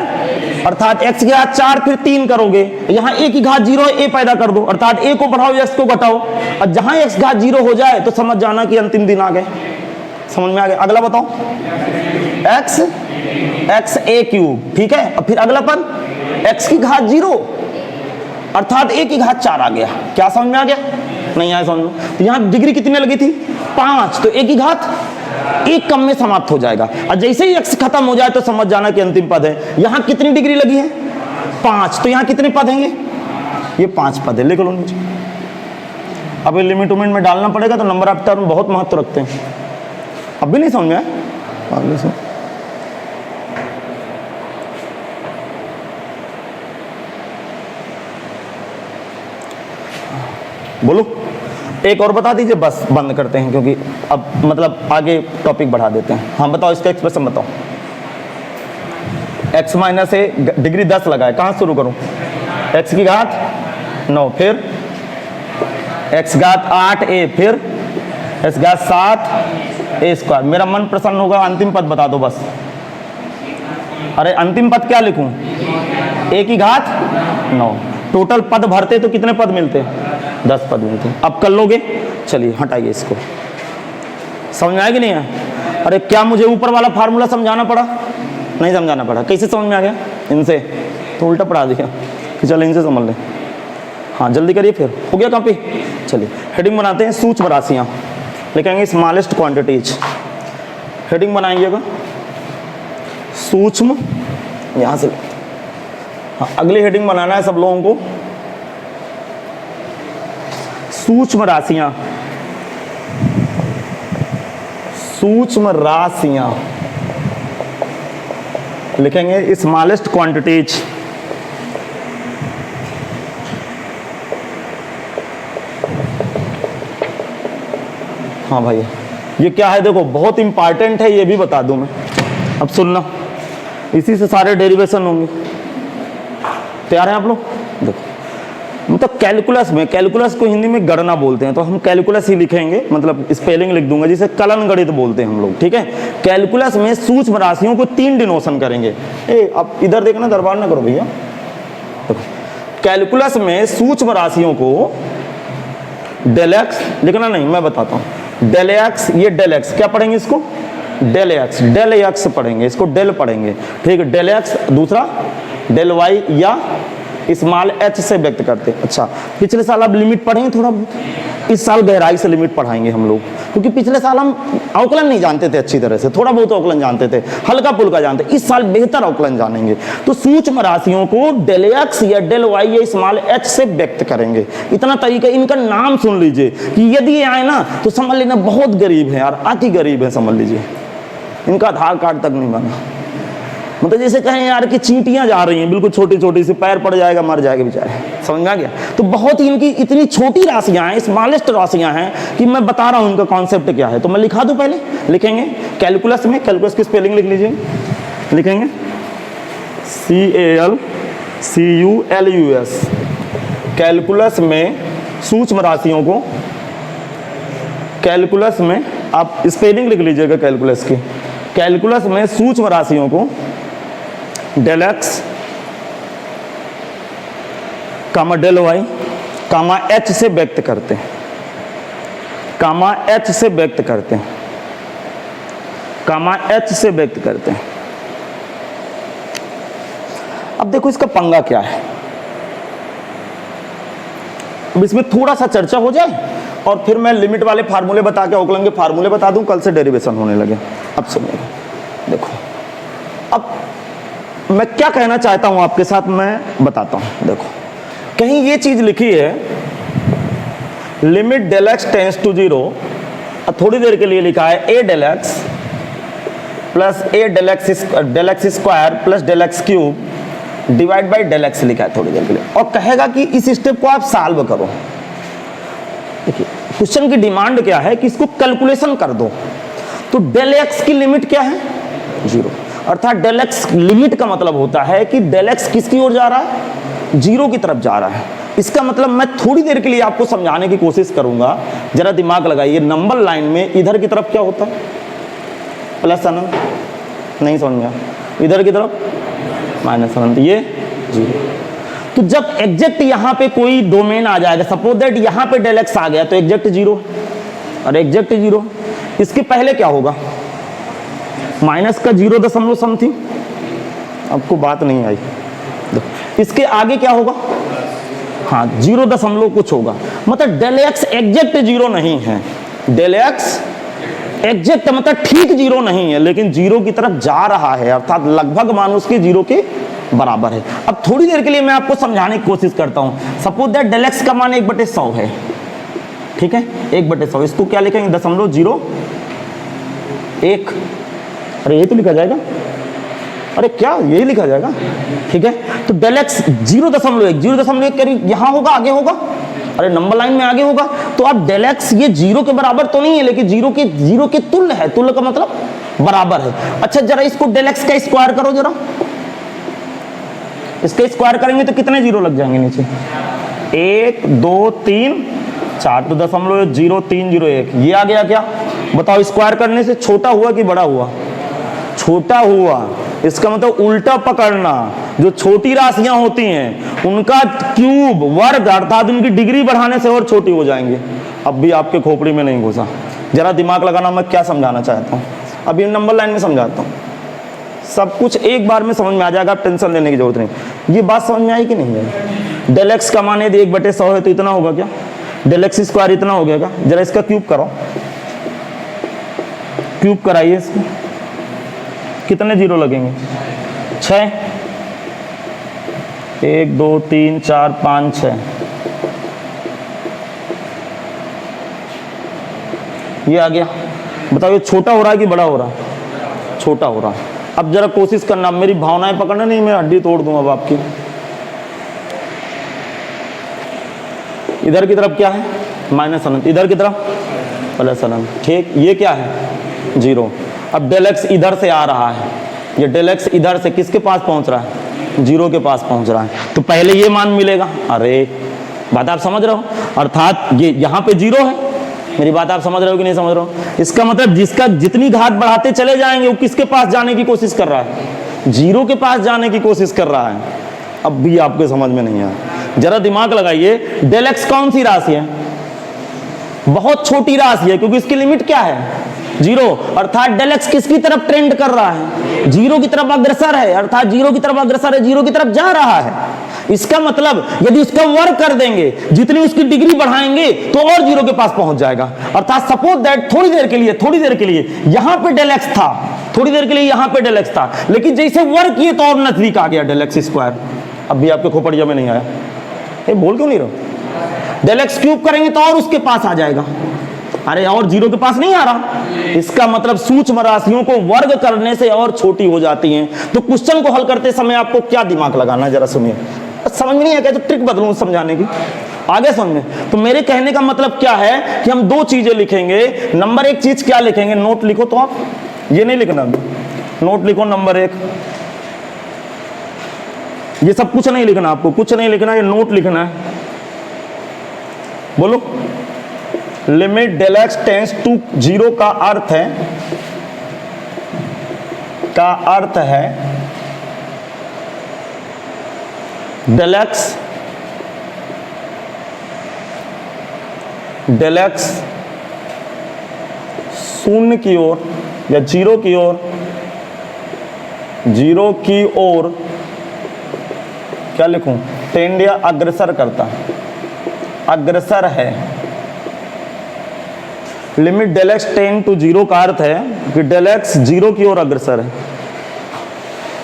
अर्थात x की घात 4 फिर 3 करोगे, यहाँ a की घात 0 a पैदा कर दो, अर्थात a को बढ़ाओ x को घटाओ, और जहां x घात 0 हो जाए तो समझ जाना कि अंतिम दिन आ गए। समझ में आ गया? अगला बताओ, x a क्यूब। ठीक है, और फिर अगला पद x की घात 0 अर्थात a की घात 4 आ गया। क्या समझ में आ गया? नहीं आया समझ में? तो यहाँ डिग्री कितने लगी थी? 5, तो a की घात 1 कम में समाप्त हो जाएगा, और जैसे ही x खत्म हो जाए तो समझ जाना कि अंतिम पद है। यहाँ कितनी डिग्री लगी है? 5, तो यहाँ कितने पद हैं? ये 5 पद है, लिख लो नीचे। अब ये लिमिट उमिट में डालना पड़ेगा, तो नंबर ऑफ टर्म बहुत महत्व रखते हैं। अब भी नहीं समझ में आया? आगे से बोलो, एक और बता दीजिए, बस बंद करते हैं, क्योंकि अब मतलब आगे टॉपिक बढ़ा देते हैं। हाँ बताओ, इसका एक्सप्रेशन बताओ। x माइनस ए, डिग्री 10 लगाए, कहाँ शुरू करूँ? x की घात 9, फिर x घात 8 a, फिर x घात 7 a स्क्वायर। मेरा मन प्रसन्न होगा, अंतिम पद बता दो बस। अरे अंतिम पद क्या लिखूं? a की घात 9। टोटल पद भरते तो कितने पद मिलते? 10 पद मिलते। अब कर लोगे? चलिए हटाइए इसको। समझ में आया कि नहीं है? अरे क्या मुझे ऊपर वाला फार्मूला समझाना पड़ा? नहीं समझाना पड़ा। कैसे समझ में आ गया? इनसे तो उल्टा पढ़ा दिया कि चलो इनसे समझ लें। हाँ जल्दी करिए, फिर हो गया कॉपी? चलिए हेडिंग बनाते हैं, सूक्ष्म राशियाँ लिखेंगे, स्मॉलेस्ट क्वांटिटीज। हेडिंग बनाइएगा सूक्ष्म, यहाँ से। हाँ अगली हेडिंग बनाना है सब लोगों को, सूक्ष्म राशियां। सूक्ष्म राशियां लिखेंगे, स्मॉलेस्ट क्वांटिटीज। हाँ भाई ये क्या है? देखो बहुत इंपॉर्टेंट है, ये भी बता दूं मैं। अब सुनना, इसी से सारे डेरिवेशन होंगे। तैयार हैं आप लोग? देखो मतलब कैलकुलस में, कैलकुलस को हिंदी में गणना बोलते हैं, तो हम कैलकुलस ही लिखेंगे, मतलब स्पेलिंग लिख दूंगा, जिसे कलन गणित बोलते हैं हम लोग। ठीक है, कैलकुलस में सूक्ष्म राशियों को 3 डिनोशन करेंगे। अब इधर देखना, दरबार ना करो भैया। कैलकुलस में सूक्ष्म राशियों को डेल एक्स लिखना नहीं, मैं बताता हूँ। डेल एक्स, ये डेल एक्स क्या पढ़ेंगे इसको? डेल एक्स, डेल एक्स पढ़ेंगे, इसको डेल पढ़ेंगे। ठीक है, डेल एक्स। दूसरा डेल वाई या स्मॉल एच से व्यक्त करते हैं। अच्छा, पिछले साल आप लिमिट पढ़ेंगे थोड़ा बहुत, इस साल गहराई से लिमिट पढ़ाएंगे हम लोग, क्योंकि पिछले साल हम अवकलन नहीं जानते थे अच्छी तरह से, थोड़ा बहुत अवकलन जानते थे, हल्का फुल्का जानते। इस साल बेहतर अवकलन जानेंगे। तो सूक्ष्म राशियों को डेल एक्स या डेल वाई या स्मॉल एच से व्यक्त करेंगे। इतना तरीका, इनका नाम सुन लीजिए कि यदि ये आए ना तो समझ लेना बहुत गरीब है यार, अति गरीब है, समझ लीजिए। इनका आधार कार्ड तक नहीं बना। मतलब जैसे कहें यार कि चींटियां जा रही हैं, बिल्कुल छोटी छोटी सी, पैर पड़ जाएगा मर जाएगा बेचारे। समझ में आ गया? तो बहुत ही इनकी इतनी छोटी राशियां हैं, स्मॉलेस्ट राशियां हैं कि मैं बता रहा हूं इनका कॉन्सेप्ट क्या है। तो मैं लिखा दूं, पहले लिखेंगे कैलकुलस में। कैलकुलस की स्पेलिंग लिख लीजिए, लिखेंगे CALCULUS। कैलकुलस में सूक्ष्म राशियों को, कैलकुलस में आप स्पेलिंग लिख लीजिएगा कैलकुलस की। कैलकुलस में सूक्ष्म राशियों को del x comma del Y कामा एच से व्यक्त करते हैं, कामा एच से व्यक्त करते हैं, कामा एच से व्यक्त करते हैं। अब देखो इसका पंगा क्या है, अब इसमें थोड़ा सा चर्चा हो जाए और फिर मैं लिमिट वाले फार्मूले बता के, अवकलन के फार्मूले बता दूं, कल से डेरिवेशन होने लगे। अब सुनिएगा, देखो अब मैं क्या कहना चाहता हूं आपके साथ, मैं बताता हूं। देखो कहीं ये चीज लिखी है limit del x tends to 0, थोड़ी देर के लिए लिखा है a del x plus a del x square plus del x cube divide by del x लिखा है थोड़ी देर के लिए, और कहेगा कि इस स्टेप को आप सॉल्व करो। देखिए क्वेश्चन की डिमांड क्या है कि इसको कैलकुलेशन कर दो। तो डेल एक्स की लिमिट क्या है? 0, अर्थात डेल एक्स लिमिट का मतलब होता है कि डेल एक्स किसकी ओर जा रहा है? 0 की तरफ जा रहा है। इसका मतलब मैं थोड़ी देर के लिए आपको समझाने की कोशिश करूंगा, जरा दिमाग लगाइए। नंबर लाइन में इधर की तरफ क्या होता है? प्लस अनंत, नहीं समझ में आया? इधर की तरफ माइनस अनंत, ये 0। तो जब एग्जैक्ट यहां पे कोई डोमेन आ जाएगा, सपोज दैट यहां पे डेल एक्स आ गया तो एग्जैक्ट 0 और एग्जैक्ट 0, इसके पहले क्या होगा? माइनस का 0 समथिंग, आपको बात नहीं आई। इसके आगे क्या होगा? हाँ 0 कुछ होगा, मतलब डेल एक्स एग्जैक्ट 0 नहीं है। डेल एक्स एग्जैक्ट मतलब ठीक 0 नहीं है, लेकिन 0 की तरफ जा रहा है, अर्थात लगभग मान उसके 0 के बराबर है। अब थोड़ी देर के लिए मैं आपको समझाने की कोशिश करता हूं। सपोज दैट डेल एक्स का मान 1/100 है, ठीक है, 1/100। इसको क्या लिखेंगे? 0.01। अरे ये तो लिखा जाएगा, अरे क्या यही लिखा जाएगा? ठीक है, तो डेल एक्स 0.1 करीब यहां होगा, आगे होगा, अरे नंबर लाइन में आगे होगा। तो अब डेल एक्स ये 0 के बराबर तो नहीं है, लेकिन 0 के तुल्य है। तुल्य का मतलब बराबर है। अच्छा जरा इसको डेल एक्स का स्क्वायर करो, जरा इसका स्क्वायर करेंगे तो कितने 0 लग जाएंगे नीचे? 1 2 3 4, तो 0.0301 ये आ गया। क्या बताओ, स्क्वायर करने से छोटा हुआ कि बड़ा हुआ? छोटा हुआ। इसका मतलब उल्टा पकड़ना, जो छोटी राशियां होती हैं उनका क्यूब, वर्ग, अर्थात उनकी डिग्री बढ़ाने से और छोटी हो जाएंगी। अब भी आपके खोपड़ी में नहीं घुसा, जरा दिमाग लगाना। मैं क्या समझाना चाहता हूँ, अभी नंबर लाइन में समझाता हूँ। सब कुछ एक बार में समझ में आ जाएगा, आप टेंशन लेने की जरूरत नहीं। ये बात समझ में आई कि नहीं है? डेल एक्स का मान यदि 1/100 है तो इतना होगा क्या? डेल एक्स स्क्वायर इतना हो गया। जरा इसका क्यूब करो, क्यूब कराइए इसको, कितने 0 लगेंगे? 6, 1 2 3 4 5 6। ये आ गया। बताओ ये छोटा हो रहा है कि बड़ा हो रहा है? छोटा हो रहा है। अब जरा कोशिश करना, मेरी भावनाएं पकड़ना नहीं, मैं हड्डी तोड़ दूं अब आपकी। इधर की तरफ क्या है? माइनस अनंत, इधर की तरफ प्लस अनंत, ठीक। ये क्या है? 0। अब डेल एक्स इधर से आ रहा है, ये डेल एक्स इधर से किसके पास पहुंच रहा है? 0 के पास पहुंच रहा है, तो पहले ये मान मिलेगा। अरे बात आप समझ रहे हो? अर्थात ये यहाँ पे 0 है। मेरी बात आप समझ रहे हो कि नहीं समझ रहे हो? इसका मतलब जिसका जितनी घात बढ़ाते चले जाएंगे वो किसके पास जाने की कोशिश कर रहा है? 0 के पास जाने की कोशिश कर रहा है। अब भी आपके समझ में नहीं आया, जरा दिमाग लगाइए। डेल एक्स कौन सी राशि है? बहुत छोटी राशि है, क्योंकि इसकी लिमिट क्या है? 0, अर्थात डेल एक्स किसकी तरफ ट्रेंड कर रहा है? 0 की तरफ अग्रसर है, अर्थात 0 की तरफ अग्रसर है, 0 की तरफ जा रहा है। इसका मतलब यदि उसका वर्ग कर देंगे, जितनी उसकी डिग्री बढ़ाएंगे तो और 0 के पास पहुंच जाएगा। अर्थात सपोज दैट थोड़ी देर के लिए यहां पे डेल एक्स था, थोड़ी देर के लिए यहां पे डेल एक्स था, लेकिन जैसे वर्ग किए तो और नजदीक आ गया डेल एक्स स्क्वायर। अब भी आपके खोपड़िया में नहीं आया, ये बोल क्यों नहीं रहो? डेल एक्स क्यूब करेंगे तो और उसके पास आ जाएगा। अरे और 0 के पास नहीं आ रहा। इसका मतलब सूक्ष्म राशियों को वर्ग करने से और छोटी हो जाती हैं। तो क्वेश्चन को हल करते समय आपको क्या दिमाग लगाना है, जरा सुनिए। समझ में नहीं आया क्या? तो ट्रिक बदलूं समझाने की, आगे समझे। तो मेरे कहने का मतलब क्या है कि हम 2 चीजें लिखेंगे। नंबर 1 चीज क्या लिखेंगे? नोट लिखो। तो आप ये नहीं लिखना, नोट लिखो नंबर 1। ये सब कुछ नहीं लिखना, आपको कुछ नहीं लिखना, ये नोट लिखना है। बोलो, limit del x tends to 0 का अर्थ है डेल एक्स शून्य की ओर या 0 की ओर क्या लिखूं? टेंड या अग्रसर करता, अग्रसर है। Limit del X tend to 0 का अर्थ है कि डेल एक्स 0 की ओर अग्रसर है।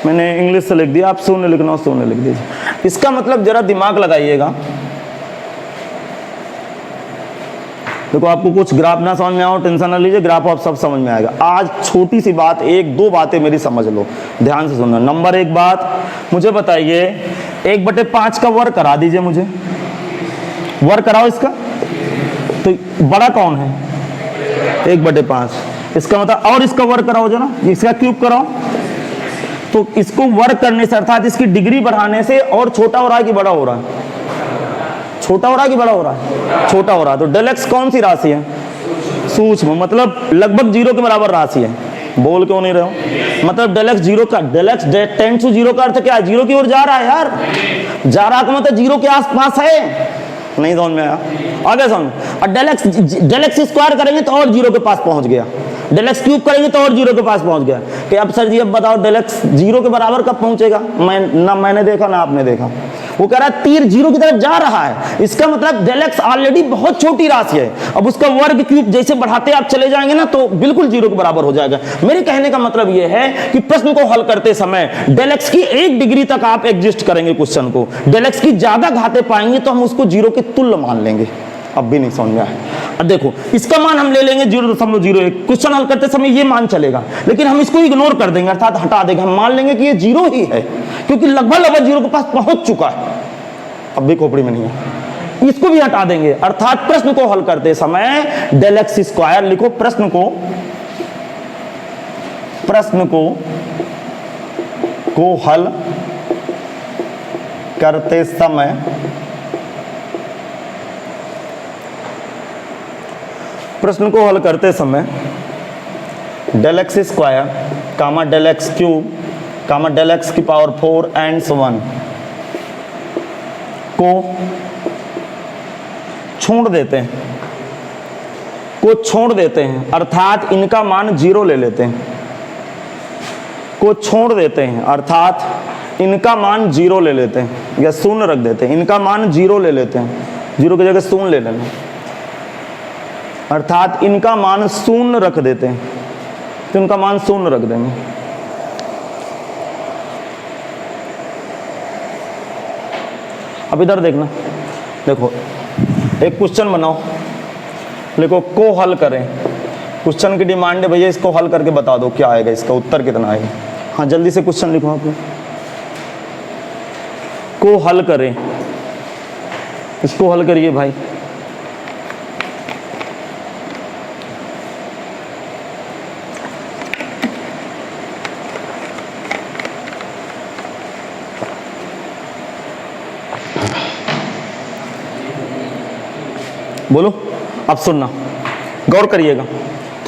मैंने इंग्लिश से लिख दिया, आप शून्य लिखना हो शून्य लिख दीजिए। इसका मतलब जरा दिमाग लगाइएगा, देखो आपको कुछ ग्राफ ना समझ में आओ टेंशन ना लीजिए, ग्राफ आप सब समझ में आएगा। आज छोटी सी बात, एक दो बातें मेरी समझ लो, ध्यान से सुनना। नंबर एक बात, मुझे बताइए 1/5 का वर्ग करा दीजिए, मुझे वर्ग कराओ इसका। तो बड़ा कौन है? 1/5। इसका मतलब और इसका वर्ग कराओ जो ना, इसका क्यूब कराओ। तो इसको वर्ग करने से अर्थात इसकी डिग्री बढ़ाने से और छोटा हो रहा है कि बड़ा हो रहा है? छोटा हो रहा है कि बड़ा हो रहा है? छोटा हो रहा है। तो डेल एक्स कौन सी राशि है? सूक्ष्म, मतलब लगभग 0 के बराबर राशि है। बोल क्यों नहीं रहे हो? मतलब डेल एक्स 0 का, डेल एक्स टेंड्स टू 0 का अर्थ क्या है? 0 की ओर जा रहा है यार, जा रहा का मतलब 0 के आसपास है। नहीं समझ में आया? आगे समझ। और डेल एक्स स्क्वायर करेंगे तो और 0 के पास पहुंच गया, डेल एक्स क्यूब करेंगे तो और 0 के पास पहुंच गया। कि अब सर जी अब बताओ डेल एक्स 0 के बराबर कब पहुंचेगा? मैंने देखा ना आपने देखा। वो कह रहा है तीर 0 की तरफ जा रहा है, इसका मतलब डेल एक्स ऑलरेडी बहुत छोटी राशि है। अब उसका वर्ग क्यूब जैसे बढ़ाते आप चले जाएंगे ना तो बिल्कुल 0 के बराबर हो जाएगा। मेरे कहने का मतलब यह है कि प्रश्न को हल करते समय डेल एक्स की 1 डिग्री तक आप एडजस्ट करेंगे क्वेश्चन को। डेल एक्स की ज्यादा घाते पाएंगे तो हम उसको 0 के तुल्य मान लेंगे। अब भी नहीं समझ में आया? अब देखो इसका मान हम ले लेंगे 0.01। क्वेश्चन हल करते समय ये मान चलेगा, लेकिन हम इसको इग्नोर कर देंगे अर्थात हटा देंगे। हम मान लेंगे कि ये 0 ही है, क्योंकि लगभग 0 के पास पहुंच चुका है। अब भी खोपड़ी में नहीं है, इसको भी हटा देंगे। अर्थात प्रश्न को हल करते समय डेल एक्स स्क्वायर लिखो। प्रश्न को हल करते समय डेल एक्स स्क्वायर कामा डेल एक्स क्यूब कामा डेल एक्स की पावर 4 एंड 1 को छोड़ देते हैं, अर्थात इनका मान 0 ले लेते हैं। अर्थात इनका मान 0 ले लेते हैं या शून्य रख देते हैं। इनका मान 0 ले लेते हैं, 0 की जगह शून्य ले लेना, अर्थात इनका मान शून्य रख देते हैं। तो इनका मान शून्य रख देंगे। अब इधर देखना, देखो एक क्वेश्चन बनाओ, लिखो को हल करें। क्वेश्चन की डिमांड है भैया इसको हल करके बता दो क्या आएगा, इसका उत्तर कितना आएगा। हाँ जल्दी से क्वेश्चन लिखो आप लोग। को हल करें, इसको हल करिए भाई। बोलो, अब सुनना, गौर करिएगा,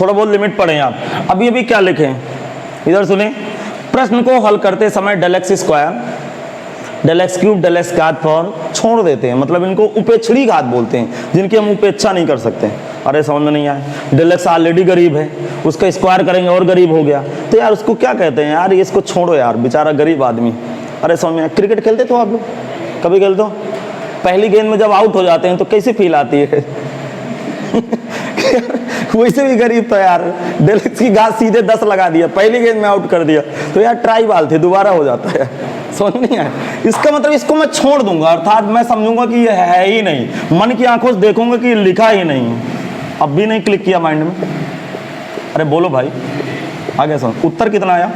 थोड़ा बहुत लिमिट पढ़ें आप। अभी अभी क्या लिखे हैं इधर सुने। प्रश्न को हल करते समय del x square, del x cube, del X घात पर छोड़ देते हैं, मतलब इनको उपेक्षणी घात बोलते हैं, जिनकी हम उपेक्षा नहीं कर सकते। अरे समझ में नहीं आया? डेल एक्स ऑलरेडी गरीब है, उसका स्क्वायर करेंगे और गरीब हो गया, तो यार उसको क्या कहते हैं यार, ये इसको छोड़ो यार, बेचारा गरीब आदमी। अरे समझ में? क्रिकेट खेलते तो आप लोग कभी खेलते हो? पहली गेंद में जब आउट हो जाते हैं तो कैसी फील आती है? वैसे भी गरीब तो यार, डेल एक्स की घात सीधे 10 लगा दिया, पहली गेंद में आउट कर दिया, तो यार ट्राई बाल थे, दोबारा हो जाता है। समझ नहीं आया? इसका मतलब इसको मैं छोड़ दूंगा, अर्थात मैं समझूंगा कि ये है ही नहीं, मन की आंखों से देखूंगा कि लिखा ही नहीं। अब भी नहीं क्लिक किया माइंड में? अरे बोलो भाई, आगे सुन। उत्तर कितना आया?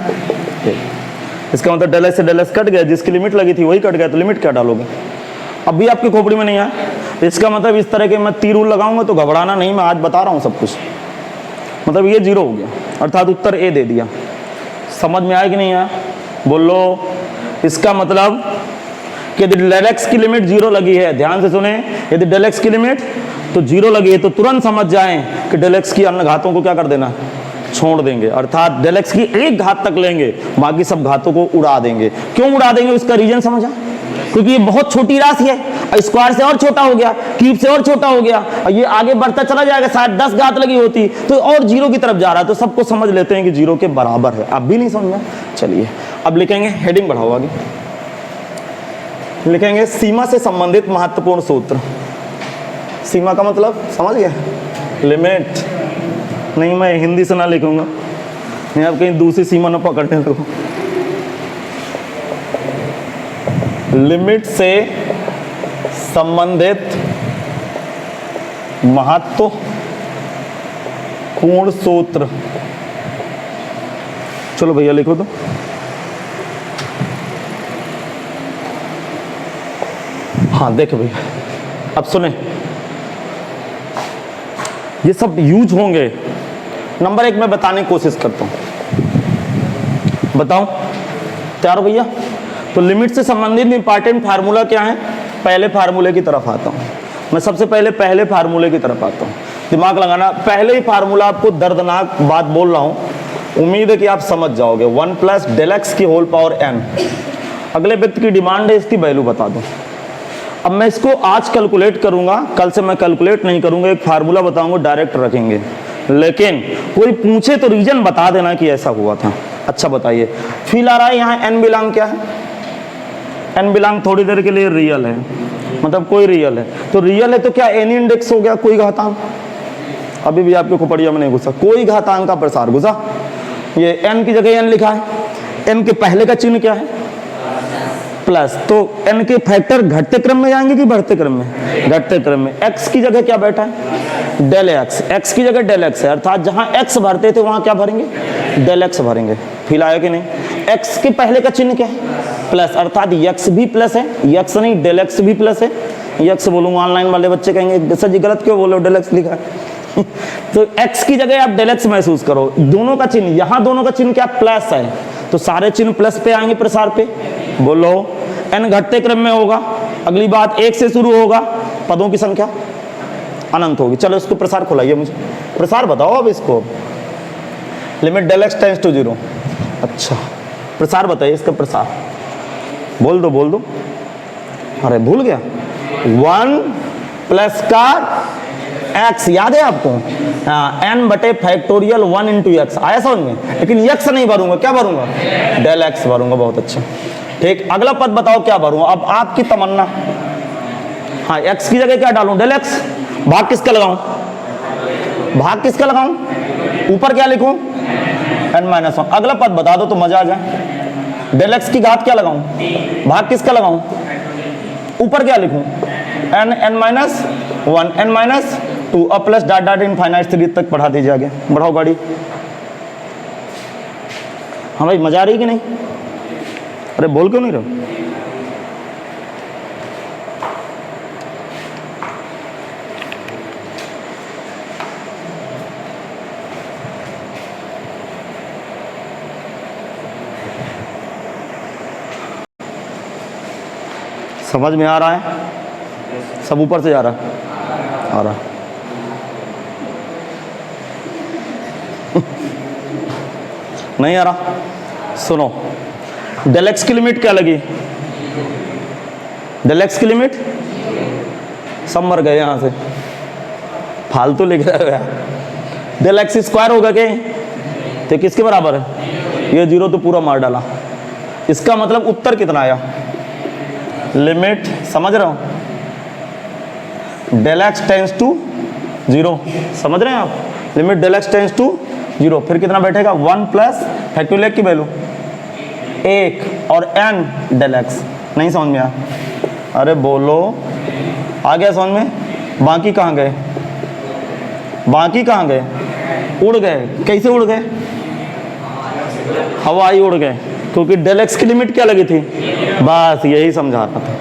इसका मतलब डेल एक्स से डेल एक्स कट गया, जिसकी लिमिट लगी थी वही कट गया, तो लिमिट क्या डालोगे? अब भी आपकी खोपड़ी में नहीं आया? इसका मतलब इस तरह के मैं तीर लगाऊंगा तो घबराना नहीं, मैं आज बता रहा हूं सब कुछ। मतलब ये 0 हो गया, अर्थात उत्तर ए दे दिया। समझ में आया कि नहीं आया? बोलो। इसका मतलब कि यदि डेल एक्स की लिमिट 0 लगी है, ध्यान से सुने, यदि डेल एक्स की लिमिट तो 0 लगी है तो तुरंत समझ जाएं कि डेल एक्स की अन्य घातों को क्या कर देना, छोड़ देंगे। अर्थात डेल एक्स की 1 घात तक लेंगे, बाकी सब घातों को उड़ा देंगे। क्यों उड़ा देंगे? उसका रीजन समझा? क्योंकि ये बहुत छोटी राशि है, स्क्वायर से और छोटा हो गया, क्यूब से और छोटा हो गया, और ये आगे बढ़ता चला जाएगा। शायद 10 घात लगी होती तो और 0 की तरफ जा रहा है, तो सबको समझ लेते हैं कि 0 के बराबर है। अब भी नहीं समझ में? चलिए अब लिखेंगे, हेडिंग बढ़ाओ आगे, लिखेंगे सीमा से संबंधित महत्वपूर्ण सूत्र। सीमा का मतलब समझ गया? लिमिट नहीं, मैं हिंदी से ना लिखूंगा, नहीं आप कहीं दूसरी सीमा ना पकड़ने लगो। लिमिट से संबंधित महत्वपूर्ण पूर्ण सूत्र, चलो भैया लिखो तो। हाँ देखो भैया, अब सुने, ये सब यूज होंगे। नंबर 1 मैं बताने की कोशिश करता हूं, बताओ तैयार हो भैया? तो लिमिट से संबंधित इंपॉर्टेंट फार्मूला क्या है? पहले फार्मूले की तरफ आता हूं मैं, सबसे पहले फार्मूले की तरफ आता हूं। दिमाग लगाना, पहले ही फार्मूला आपको दर्दनाक बात बोल रहा हूं, उम्मीद है कि आप समझ जाओगे। 1 प्लस डेल एक्स की होल पावर n। अगले व्यक्ति की डिमांड है इसकी वैल्यू बता दो। अब मैं इसको आज कैलकुलेट करूंगा, कल से मैं कैलकुलेट नहीं करूंगा, एक फार्मूला बताऊंगा, डायरेक्ट रखेंगे। लेकिन कोई पूछे तो रीजन बता देना कि ऐसा हुआ था। अच्छा बताइए, फील आ रहा है यहाँ n बिलोंग क्या है? n बिलोंग थोड़ी देर के लिए रियल है, मतलब कोई रियल है, तो रियल है तो क्या एनी इंडेक्स हो गया, कोई घातांक? अभी भी आपके खोपड़िया में नहीं घुसा, कोई घातांक का प्रसार घुसा। ये n की जगह n लिखा है, n के पहले का चिन्ह क्या है? प्लस। तो n के फैक्टर घटते क्रम में जाएंगे कि बढ़ते क्रम में? घटते क्रम में। x की जगह क्या बैठा है? Del x. x की जगह डेल एक्स है, अर्थात जहां x भरते थे वहां क्या भरेंगे? डेल एक्स भरेंगे। फील आया कि नहीं? x के पहले का चिन्ह क्या है? प्लस, अर्थात x भी प्लस है, x नहीं डेल एक्स भी प्लस है। x बोलूंगा, ऑनलाइन वाले बच्चे कहेंगे सर जी गलत क्यों बोलो, डेल एक्स लिखा है। तो x की जगह आप डेल एक्स महसूस करो। दोनों का चिन्ह, यहां दोनों का चिन्ह क्या? प्लस है, तो सारे चिन्ह प्लस पे आएंगे प्रसार पे। बोलो n घटते क्रम में होगा। अगली बात 1 से शुरू होगा, पदों की संख्या अनंत होगी। चलो इसको प्रसार खुलाइए, मुझे प्रसार बताओ अब इसको। Limit del x tends to 0। अच्छा प्रसार बताइए इसका, प्रसार बोल दो। अरे भूल गया, 1 प्लस का x, याद है आपको? हाँ, n बटे फैक्टोरियल 1 इंटू एक्स। आया समझ में? लेकिन x नहीं भरूंगा, क्या भरूंगा? Del x भरूंगा। बहुत अच्छा, ठीक। अगला पद बताओ क्या भरूंगा? अब आपकी तमन्ना। हाँ, x की जगह क्या डालूं? Del X. भाग किसका लगाऊं? भाग किसका लगाऊं? ऊपर क्या लिखूं? n-1। अगला पद बता दो तो मजा आ जाए। डेल एक्स की घात क्या लगाऊं? भाग किसका लगाऊं? ऊपर क्या लिखूं? n-1 n-2 अब प्लस डॉट डॉट इनफाइनाइट 3 तक बढ़ा दीजिए आगे। बढ़ाओ गाड़ी। हाँ भाई, मजा आ रही कि नहीं? अरे बोल क्यों नहीं रहे? समझ में आ रहा है? सब ऊपर से जा रहा है? आ रहा। नहीं आ रहा? सुनो, डेल एक्स की लिमिट क्या लगी? डेल एक्स की लिमिट, सब मर गए यहां से, फालतू लिख रहे हो यार। डेल एक्स स्क्वायर होगा क्या? तो किसके बराबर है? ये 0 तो पूरा मार डाला। इसका मतलब उत्तर कितना आया? लिमिट, समझ रहे हो? डेल एक्स टेंस टू 0, समझ रहे हैं आप? Limit del x tends to 0, फिर कितना बैठेगा? 1 प्लस फैक्टोरियल की वैल्यू 1 और n डेल एक्स। नहीं समझ में आया? अरे बोलो, आ गया समझ में? बाकी कहाँ गए? बाकी कहाँ गए? उड़ गए। कैसे उड़ गए? हवाई उड़ गए, क्योंकि डेल एक्स की लिमिट क्या लगी थी? बस यही समझा रहा था,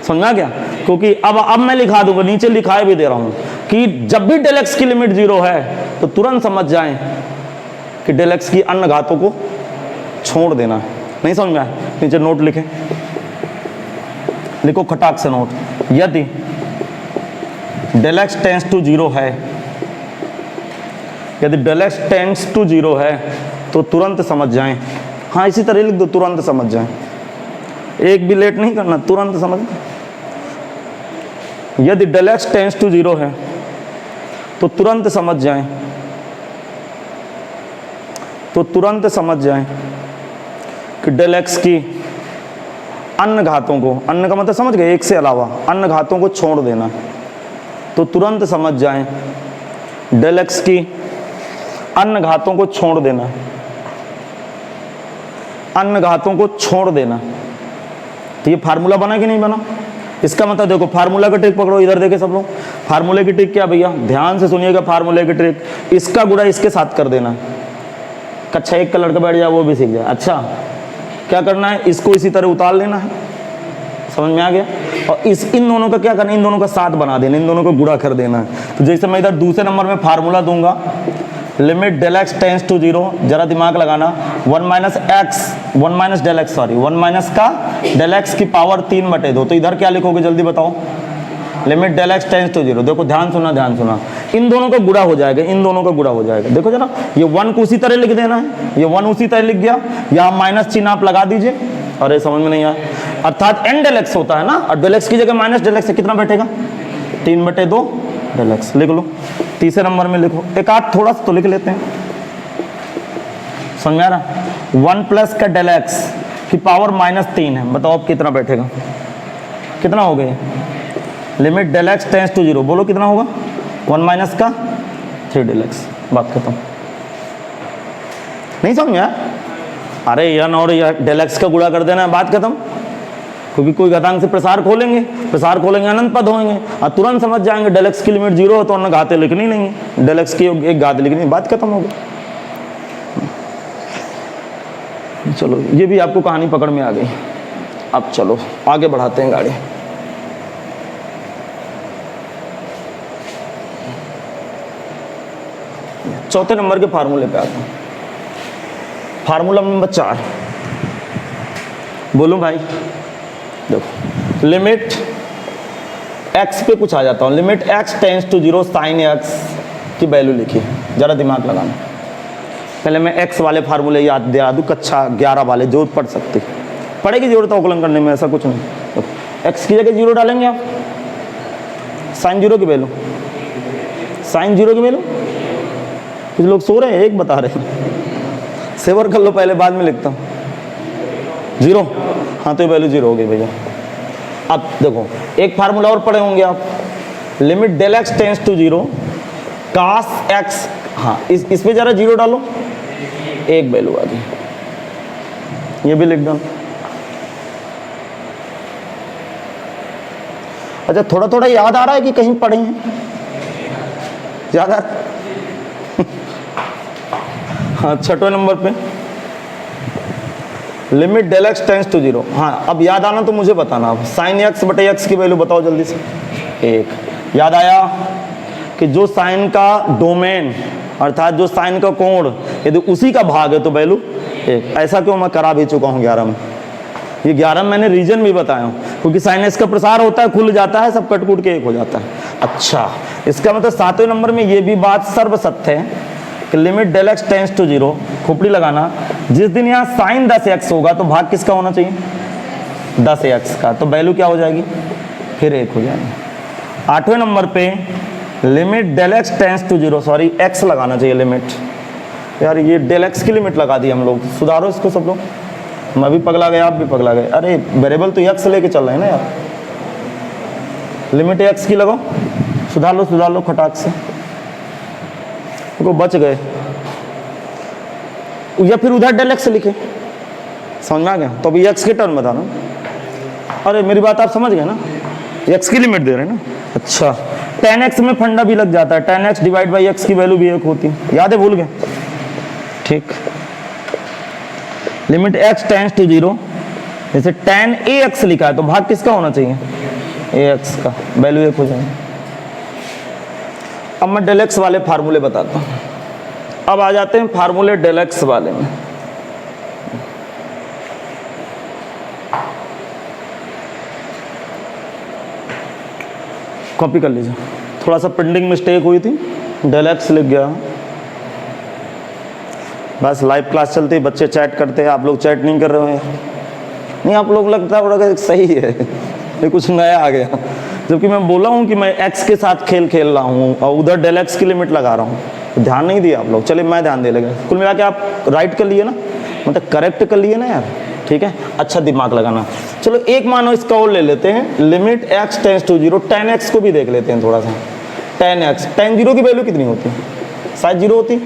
समझा क्या? क्योंकि अब मैं लिखा दूंगा, नीचे लिखाए भी दे रहा हूं कि जब भी डेल एक्स की लिमिट 0 है तो तुरंत समझ जाएं कि डेल एक्स की अन्य घातों को छोड़ देना है। नहीं समझ में आया? नीचे नोट लिखे, लिखो खटाक से नोट। यदि डेल एक्स टेंस टू 0 है, यदि डेल एक्स टेंस टू 0 है तो तुरंत समझ जाएं। हाँ, इसी तरह लिख दो, तुरंत समझ जाएं, एक भी लेट नहीं करना, तुरंत समझ। यदि डेल एक्स टेंस टू 0 है तो तुरंत समझ जाएं, तो तुरंत समझ जाएं कि डेल एक्स की अन्य घातों को, अन्य का मतलब समझ गए, एक से अलावा अन्य घातों को छोड़ देना। तो तुरंत समझ जाएं डेल एक्स की अन्य घातों को छोड़ देना, अन्य घातों को छोड़ देना। तो ये फार्मूला बना कि नहीं बना? इसका मतलब देखो फार्मूला का ट्रिक पकड़ो, इधर देखे सब लोग, फार्मूले की ट्रिक क्या भैया, ध्यान से सुनिएगा फार्मूले की ट्रिक, इसका गुणा इसके साथ कर देना। कक्षा 1 का लड़का बैठ जाए वो भी सीख जाए। अच्छा क्या करना है, इसको इसी तरह उतार लेना है, समझ में आ गया, और इन दोनों का क्या करना है, इन दोनों का साथ बना देना, इन दोनों को गुणा कर देना है। तो जैसे मैं इधर दूसरे नंबर में फार्मूला दूंगा, limit del x tends to zero, जरा दिमाग लगाना, 1 minus del X, sorry 1 minus का डेल एक्स की पावर 3/2, तो इधर क्या लिखोगे जल्दी बताओ, limit del x tends to zero. देखो ध्यान सुना, इन दोनों का गुणा हो जाएगा, इन दोनों का गुणा हो जाएगा। देखो जरा, ये 1 को उसी तरह लिख देना है, ये 1 उसी तरह लिख गया, यहाँ माइनस चिन्ह आप लगा दीजिए। अरे समझ में नहीं आया, अर्थात एन डेल एक्स होता है ना, और डेल एक्स की जगह माइनस डेल एक्स है, कितना बैठेगा, 3/2 डेल एक्स। लिख लो, तीसरे नंबर में लिखो, एक आध थोड़ा सा तो लिख लेते हैं, समझ में आ रहा, 1 प्लस का डेल एक्स की पावर -3 है, बताओ अब कितना बैठेगा, कितना हो गया, limit del x tends to zero, बोलो कितना होगा, 1 माइनस का 3 डेल एक्स, बात खत्म। नहीं समझ में आया, अरे यन और डेल एक्स का गुणा कर देना है, बात खत्म। क्योंकि कोई घातांक से प्रसार खोलेंगे अनंत पद होंगे, और तुरंत समझ जाएंगे डेल एक्स की लिमिट 0 है तो उन्हें घाते लिखनी नहीं है, डेल एक्स की एक घात लिखनी, बात खत्म हो गई। चलो ये भी आपको कहानी पकड़ में आ गई। अब चलो आगे बढ़ाते हैं गाड़ी। चौथे नंबर के फार्मूले पे आते हैं, फार्मूला नंबर 4, बोलूं भाई, देखो लिमिट x पे कुछ आ जाता हूँ, limit x tends to 0 sine x की वैल्यू लिखी, जरा दिमाग लगाना। पहले मैं x वाले फार्मूले याद दिला दूँ, कक्षा 11 वाले जो पढ़ सकते, पढ़ेगी जरूरत है अवकलन करने में, ऐसा कुछ नहीं। तो x की जगह 0 डालेंगे आप, साइन 0 की वैल्यू, साइन 0 की वैल्यू, कुछ लोग सो रहे हैं, एक बता रहे हैं, सेवर कर लो पहले, बाद में लिखता हूँ 0, हाँ तो ये वैल्यू 0 हो गई भैया। अब देखो एक फार्मूला और पढ़े होंगे आप, limit del x tends to 0 cos X, हाँ इस पे जरा 0 डालो, एक वैल्यू आ गई, ये भी लिख दो। अच्छा थोड़ा थोड़ा याद आ रहा है कि कहीं पढ़े हैं, याद आ रहा है? हाँ छठवें नंबर पे limit del x tends to 0, हाँ अब याद आना तो मुझे बताना, आप साइन एक्स बटे एक्स की वैल्यू बताओ जल्दी से। एक याद आया कि जो साइन का डोमेन अर्थात जो साइन का कोण यदि उसी का भाग है तो वैल्यू 1। ऐसा क्यों, मैं करा भी चुका हूँ 11 में, ये 11 में मैंने रीजन भी बताया हूँ, क्योंकि साइन एक्स का प्रसार होता है, खुल जाता है, सब कट कूट के 1 हो जाता है। अच्छा इसका मतलब 7वें नंबर में ये भी बात सर्वसत्य है कि limit del x tends to 0, खोपड़ी लगाना, जिस दिन यहाँ साइन 10x होगा तो भाग किसका होना चाहिए, 10x का, तो वैल्यू क्या हो जाएगी, फिर 1 हो जाएगी। 8वें नंबर पे limit del x tends to 0, sorry x लगाना चाहिए लिमिट, यार ये डेल एक्स की लिमिट लगा दी हम लोग, सुधारो इसको सब लोग, मैं भी पगला गया आप भी पगला गए, अरे वेरिएबल तो x लेके चल रहे हैं ना यार, लिमिट x की लगाओ, सुधार लो खटाक से, को बच गए, या फिर उधर डेल एक्स लिखे, समझ में आ गया, तो अभी एक्स के टर्म बता रहा, अरे मेरी बात आप समझ गए ना, एक्स की लिमिट दे रहे हैं ना। अच्छा tan x में फंडा भी लग जाता है, tan x divide by x की वैल्यू भी 1 होती है, याद है, भूल गए, ठीक। लिमिट x टेंस टू 0, जैसे tan ax लिखा है तो भाग किसका होना चाहिए, ax का, वैल्यू 1 हो जाएगी। अब मैं डेल एक्स वाले फार्मूले बताता हूँ, अब आ जाते हैं फार्मूले डेल एक्स वाले में। कॉपी कर लीजिए, थोड़ा सा प्रिंटिंग मिस्टेक हुई थी, डेल एक्स लिख गया, बस लाइव क्लास चलती, बच्चे चैट करते हैं, आप लोग चैट नहीं कर रहे हो, नहीं आप लोग लगता है सही है, ये कुछ नया आ गया, जबकि मैं बोला हूँ कि मैं x के साथ खेल रहा हूँ और उधर डेल एक्स की लिमिट लगा रहा हूँ, तो ध्यान नहीं दिया आप लोग। चलिए मैं ध्यान दे लेगा, कुल मिला के आप राइट कर लिए ना, मतलब करेक्ट कर लिए ना यार, ठीक है, अच्छा दिमाग लगाना। चलो एक मानो इसका और ले लेते हैं, limit x tends to 0, tan x को भी देख लेते हैं थोड़ा सा, tan x, tan 0 की वैल्यू कितनी होती है, शायद 0 होती,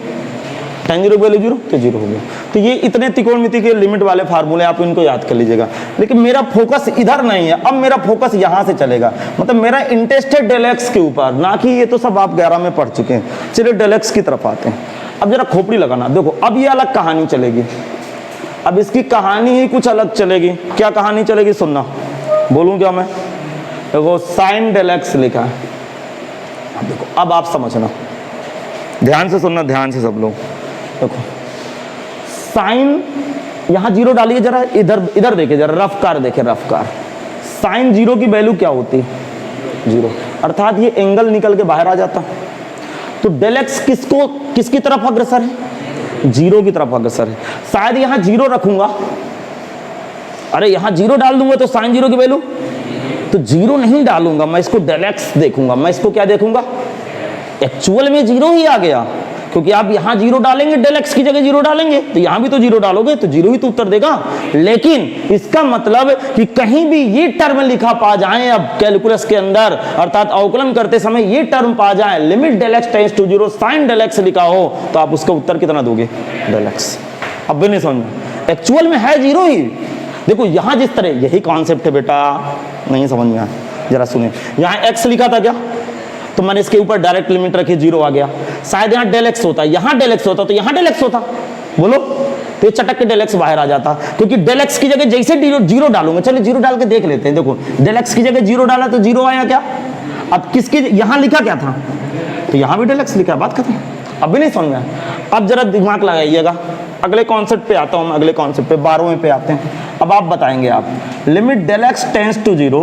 tan 0 की वैल्यू 0 तो 0 हो गया। तो ये इतने त्रिकोणमिति के लिमिट वाले फार्मूले आप इनको याद कर लीजिएगा। लेकिन मेरा फोकस इधर नहीं है, अब मेरा फोकस यहाँ से चलेगा, मतलब मेरा इंटरेस्ट है डेल एक्स के ऊपर, ना कि ये तो सब आप 11 में पढ़ चुके हैं। चलिए डेल एक्स की तरफ आते हैं। अब जरा खोपड़ी लगाना, देखो अब ये अलग कहानी चलेगी, अब इसकी कहानी ही कुछ अलग चलेगी। क्या कहानी चलेगी सुनना, बोलूँ क्या मैं? देखो साइन डेल एक्स लिखा है, देखो अब आप समझना, ध्यान से सुनना, ध्यान से सब लोग। देखो साइन, यहां 0 डालिए जरा, इधर इधर देखिए जरा, रफ कार देखे, रफ कार। साइन 0 की वैल्यू क्या होती है? 0, अर्थात ये एंगल निकल के बाहर आ जाता। तो डेल एक्स किसको, किसकी तरफ अग्रसर है? 0 की तरफ अग्रसर है। शायद यहां 0 रखूंगा, अरे यहां 0 डाल दूंगा तो साइन 0 की वैल्यू, तो 0 नहीं डालूंगा मैं, इसको डेल एक्स देखूंगा, मैं इसको क्या देखूंगा? एक्चुअल में 0 ही आ गया, क्योंकि आप यहां 0 डालेंगे, डेल एक्स की जगह 0 डालेंगे, तो यहां भी तो 0 डालोगे तो 0 ही तो उत्तर देगा। लेकिन इसका मतलब कि कहीं भी ये टर्म लिखा पा जाए अब कैलकुलस के अंदर, अर्थात अवकलन करते समय ये टर्म पा जाए, limit del x tends to 0 sine del x लिखा हो, तो आप उसका उत्तर कितना दोगे? Del X. अब भी नहीं समझ में, एक्चुअल में है 0 ही। देखो यहां जिस तरह, यही कॉन्सेप्ट है बेटा, नहीं समझ में आया जरा सुने। यहां x लिखा था क्या, तो मैंने इसके ऊपर डायरेक्ट लिमिट रखी, 0 आ गया। शायद यहाँ डेल एक्स होता, यहाँ डेल एक्स होता तो यहाँ डेल एक्स होता, बोलो, तो ये चटक के डेल एक्स बाहर आ जाता, क्योंकि डेल एक्स की जगह जैसे 0 डालूंगा, चलिए 0 डाल के देख लेते हैं। देखो डेल एक्स की जगह 0 डाला तो 0 आया क्या? अब किसकी, यहाँ लिखा क्या था, तो यहाँ भी डेल एक्स लिखा, बात खत्म। अब भी नहीं समझ में। अब जरा दिमाग लगाइएगा, अगले कॉन्सेप्ट पे आता हूँ, अगले कॉन्सेप्ट पे 12वें पे आते हैं। अब आप बताएंगे, आप limit del x tends to 0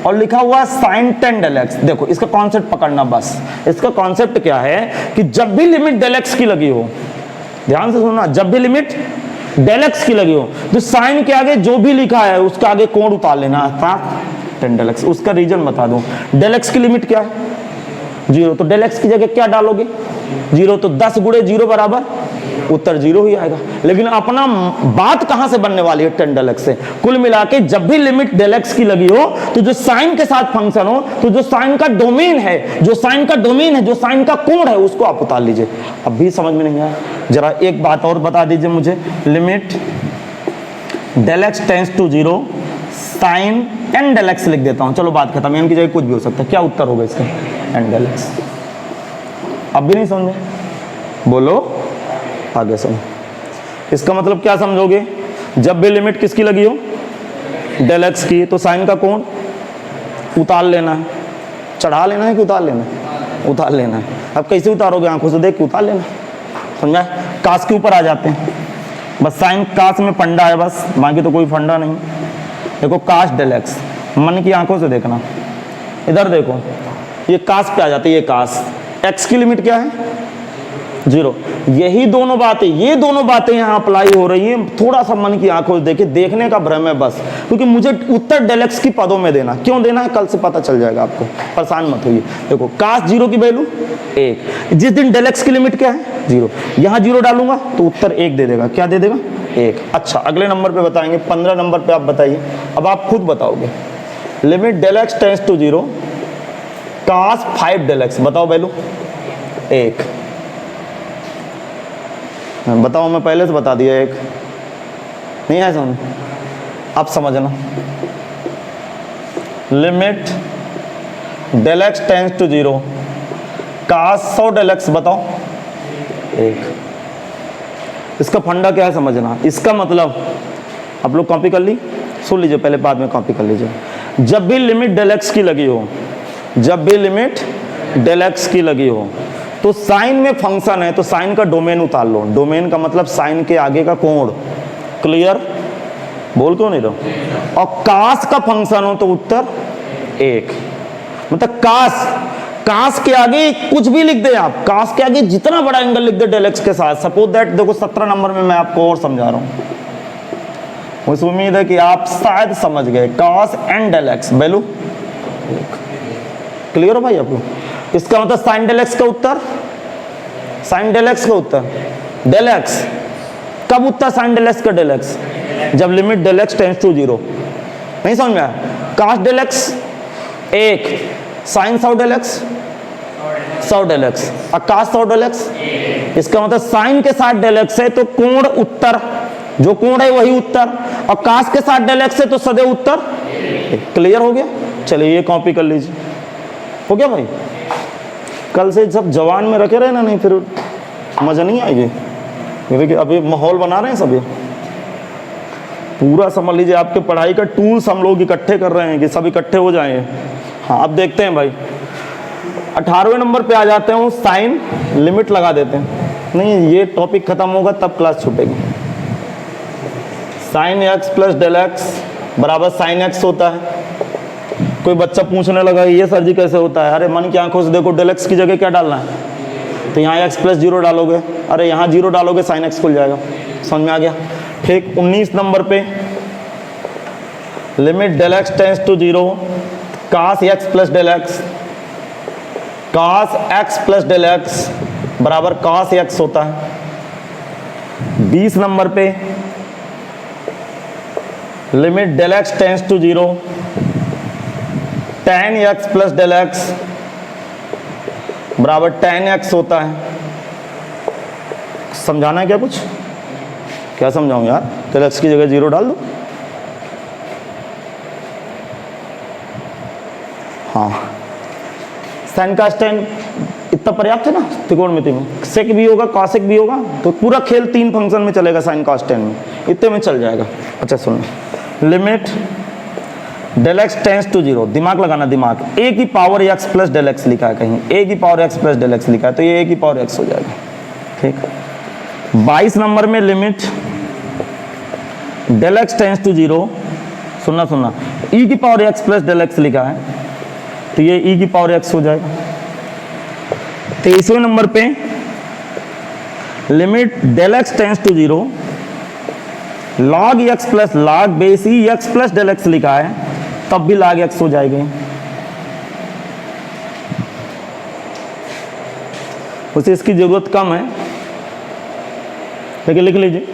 और लिखा हुआ साइन 10 डेल एक्स। देखो इसका कॉन्सेप्ट पकड़ना बस। इसका कॉन्सेप्ट क्या है कि जब भी लिमिट डेल एक्स की लगी हो, ध्यान से सुनना, जब भी लिमिट डेल एक्स की लगी हो तो साइन के आगे जो भी लिखा है उसका आगे कोण उतार लेना, 10 डेल एक्स। उसका रीजन बता दूं, डेल एक्स की लिमिट क्या है? 0, तो डेल एक्स की जगह क्या डालोगे? 0, तो 10 गुणे 0 बराबर उत्तर 0 ही आएगा। लेकिन अपना बात कहां से बनने वाली है? 10 डेल एक्स से। कुल मिला के जब भी लिमिट डेल एक्स की लगी हो तो जो साइन के साथ फंक्शन हो, तो जो साइन का डोमेन है, जो साइन का डोमेन है, जो साइन का कोण है, उसको आप उतार लीजिए। अब भी समझ में नहीं आया, जरा एक बात और बता दीजिए मुझे, limit del x tends to 0 sine n del X लिख देता हूं, चलो बात खत्म, n की जगह कुछ भी हो सकता है। क्या उत्तर होगा इसका? n del X. अब भी नहीं समझे, बोलो आगे समझ। इसका मतलब क्या समझोगे? जब भी लिमिट किसकी लगी हो? डेल एक्स की, तो साइन का कोण उतार लेना है। चढ़ा लेना है कि उतार लेना है? उतार लेना है। अब कैसे उतारोगे? आंखों से देख के उतार लेना, समझा? कास के ऊपर आ जाते हैं, बस साइन कास में फंडा है, बस बाकी तो कोई फंडा नहीं। देखो कास डेल एक्स, मन की आंखों से देखना, इधर देखो, ये कास पे आ जाते हैं, ये कास। एक्स की लिमिट क्या है? 0। यही दोनों बातें, ये दोनों बातें यहाँ अप्लाई हो रही हैं। थोड़ा सा मन की आंखों से देखिए, देखने का भ्रम है बस, क्योंकि मुझे उत्तर डेल एक्स की पदों में देना। क्यों देना है कल से पता चल जाएगा आपको, परेशान मत होइए। देखो कास 0 की वैल्यू 1, जिस दिन डेल एक्स की लिमिट क्या है? 0, यहाँ 0 डालूंगा तो उत्तर 1 दे देगा। क्या दे देगा? 1। अच्छा अगले नंबर पे बताएंगे, 15 नंबर पे आप बताइए। अब आप खुद बताओगे, limit del x tends to 0 cos 5 del X, बताओ वैल्यू 1। बताओ, मैं पहले से बता दिया 1, नहीं है समझ? अब समझना, limit del x tends to 0 cos 100 del X, बताओ 1। इसका फंडा क्या है समझना। इसका मतलब आप लोग कॉपी कर ली, सुन लीजिए पहले, बाद में कॉपी कर लीजिए। जब भी लिमिट डेल एक्स की लगी हो, जब भी लिमिट डेल एक्स की लगी हो, तो साइन में फंक्शन है तो साइन का डोमेन उतार लो। डोमेन का मतलब साइन के आगे का कोण। क्लियर? बोल क्यों नहीं रहो? और कास का फंक्शन हो तो उत्तर 1। मतलब कास के आगे कुछ भी लिख दे आप, कास के आगे जितना बड़ा एंगल लिख दे डेल एक्स के साथ। सपोज दैट, देखो 17 नंबर में मैं आपको और समझा रहा हूं, मुझे उम्मीद है कि आप शायद समझ गए। Cos n del X value 1। Clear हो भाई आप लोग? इसका मतलब साइन डेल एक्स का उत्तर, साइन डेल एक्स का उत्तर डेल एक्स। कब उत्तर साइन डेल एक्स का डेल एक्स? जब limit del x tends to 0। नहीं समझ में आया? Cos del x 1, sine 100 del x 100 del x, आकाश 100 डेल एक्स, इसका मतलब साइन के साथ डेल एक्स है तो कोण उत्तर, जो कोण है वही उत्तर, और काश के साथ डेल एक्स है तो सदैव उत्तर। क्लियर हो गया? चलिए ये कॉपी कर लीजिए। हो गया भाई? कल से सब जवान में रखे रहे ना, नहीं फिर मजा नहीं आएगी। देखिए अभी माहौल बना रहे हैं सब, ये पूरा समझ लीजिए आपके पढ़ाई का टूल्स हम लोग इकट्ठे कर रहे हैं कि सब इकट्ठे हो जाएं। हाँ अब देखते हैं भाई 18वें नंबर पे आ जाते हैं, साइन लिमिट लगा देते हैं। नहीं ये टॉपिक खत्म होगा तब क्लास छूटेगी। Sine x plus del x बराबर साइन एक्स होता है। कोई बच्चा पूछने लगा ये सर जी कैसे होता है? अरे मन की आंखों से देखो, डेल एक्स की जगह क्या डालना है, तो यहाँ एक्स प्लस 0 डालोगे, अरे यहाँ 0 डालोगे साइन एक्स खुल जाएगा। समझ में आ गया? ठीक 19 नंबर पे limit del x tends to 0 cos X plus del X, cos X plus del x बराबर कास एक्स होता है। 20 नंबर पे limit del x tends to 0 tan X plus del x बराबर tan एक्स होता है। समझाना है क्या कुछ? क्या समझाऊं यार? डेल एक्स की जगह 0 डाल दो। हाँ साइन का tan इतना पर्याप्त है ना त्रिकोणमिति में, सेक भी होगा कॉसेक भी होगा, तो पूरा खेल 3 फंक्शन में चलेगा साइन का tan में, इतने में चल जाएगा। अच्छा सुनो, limit del x tends to 0, दिमाग लगाना, दिमाग, ए की power X plus del x लिखा है कहीं, ए की power X plus del x लिखा है तो ये ए की पावर एक्स हो जाएगा। ठीक 22 नंबर में limit del x tends to 0, सुनना सुनना, ई की power X plus del x लिखा है तो ये ई की पावर एक्स हो जाएगा। 23वें नंबर पे limit del x tends to 0 log X plus log base E X plus del x लिखा है तब भी log x हो जाएगी। उसे इसकी जरूरत कम है लेकिन लिख लीजिए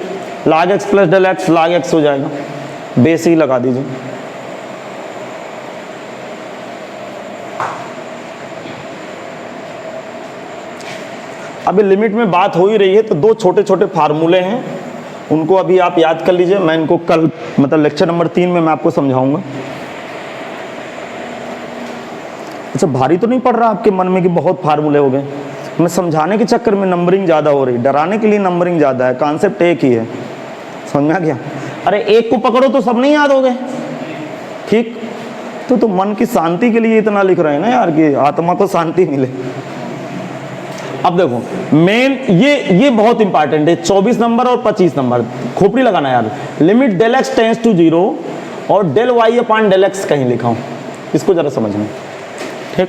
log x plus del X log x हो जाएगा, बेस ही लगा दीजिए। अभी लिमिट में बात हो ही रही है तो दो छोटे छोटे फार्मूले हैं, उनको अभी आप याद कर लीजिए। मैं इनको कल मतलब लेक्चर नंबर 3 में मैं आपको समझाऊंगा। अच्छा भारी तो नहीं पड़ रहा आपके मन में कि बहुत फार्मूले हो गए? मैं समझाने के चक्कर में नंबरिंग ज़्यादा हो रही, डराने के लिए नंबरिंग ज़्यादा है, कॉन्सेप्ट एक ही है। समझ में आ गया? अरे एक को पकड़ो तो सब नहीं याद हो गए। ठीक तो मन की शांति के लिए इतना लिख रहे हैं ना यार कि आत्मा को शांति मिले। अब देखो मेन ये बहुत इंपॉर्टेंट है, 24 नंबर और 25 नंबर खोपड़ी लगाना यार। Limit del x tends to 0 और del Y upon del X कहीं लिखा हूं, इसको जरा समझना। ठीक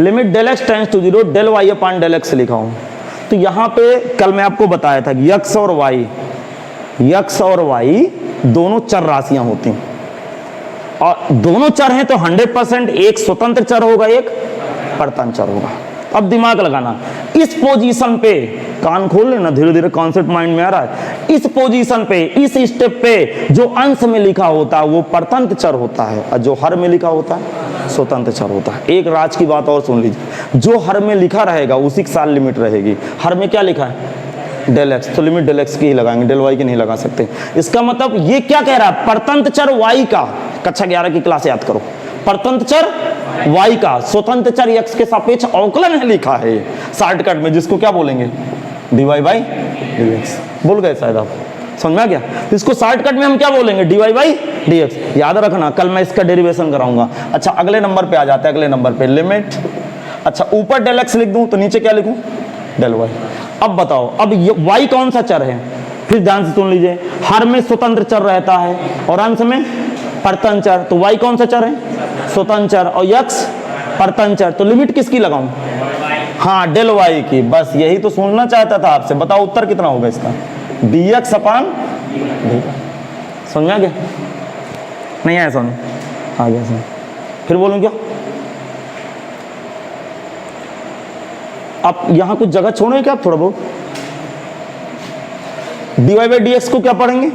limit del x tends to 0 del Y upon del x लिखा हूं, तो यहां पे कल मैं आपको बताया था कि यक्स और वाई दोनों चर राशियां होती हैं, और दोनों चर हैं तो 100% एक स्वतंत्र चर होगा, एक परतंत्र चर होगा। अब दिमाग लगाना, इस पोजीशन पे कान खोल लेना, धीरे धीरे कॉन्सेप्ट माइंड में आ रहा है। इस पोजीशन पे, इस स्टेप पे जो अंश में लिखा होता है वो परतंत्र चर होता है, और जो हर में लिखा होता है स्वतंत्र चर होता है। एक राज की बात और सुन लीजिए, जो हर में लिखा रहेगा उसी के साथ लिमिट रहेगी। हर में क्या लिखा है? डेल एक्स, तो लिमिट डेल एक्स की ही लगाएंगे, डेल वाई की नहीं लगा सकते। इसका मतलब ये क्या कह रहा है? परतंत्र चर वाई का, कक्षा 11 की क्लास याद करो, परतंत्र चर y का स्वतंत्र चर x के सापेक्ष अवकलन है लिखा है शॉर्टकट में, जिसको क्या बोलेंगे? dy by dx। बोल गए शायद आप, समझ में आ गया? इसको शॉर्टकट में हम क्या बोलेंगे? dy by dx। याद रखना, कल मैं इसका डेरिवेशन कराऊंगा। अच्छा अगले नंबर पे आ जाते हैं, अगले नंबर पे लिमिट, अच्छा ऊपर डेल x लिख दूं तो नीचे क्या लिखूं? Del y। अब बताओ, अब y कौन सा चर है? फिर ध्यान से सुन लीजिए, हर में स्वतंत्र चर रहता है और अंश में परतंत्र चर, तो y कौन सा चर है? स्वतंत्र चर, और x परतंत्र चर, तो लिमिट किसकी लगाऊं? हाँ डेल y की। बस यही तो सुनना चाहता था आपसे। बताओ उत्तर कितना होगा इसका? dx अपान dy। समझ में आ गया? नहीं आया समझ? आ गया समझ। फिर बोलूं क्या? आप यहां कुछ जगह छोड़े क्या आप थोड़ा बहुत? dy बाई dx को क्या पढ़ेंगे?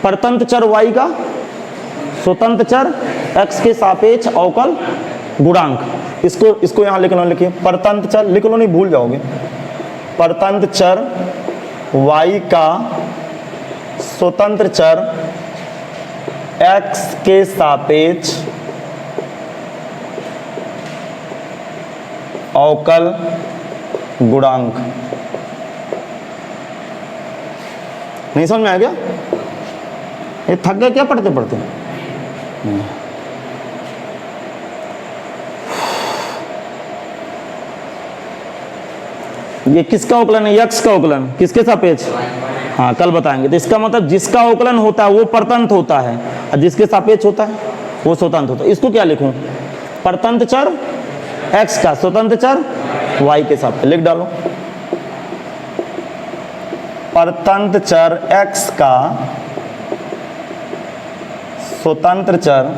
परतंत्र चर y का स्वतंत्र चर x के सापेक्ष अवकल गुणांक। इसको यहाँ लिखना, लिखिए परतंत्र चर, लिख लो नहीं भूल जाओगे। परतंत्र चर y का स्वतंत्र चर x के सापेक्ष अवकल गुणांक। नहीं समझ में आ गया? ये थक गए क्या पढ़ते पढ़ते? ये किसका अवकलन है? यक्स का अवकलन किसके सापेक्ष? हाँ कल बताएंगे। तो इसका मतलब जिसका अवकलन होता है वो परतंत्र होता है और जिसके सापेक्ष होता है वो स्वतंत्र होता है। इसको क्या लिखूं? परतंत्र चर x का स्वतंत्र चर y के सापेक्ष लिख डालो। परतंत्र चर x का स्वतंत्र चर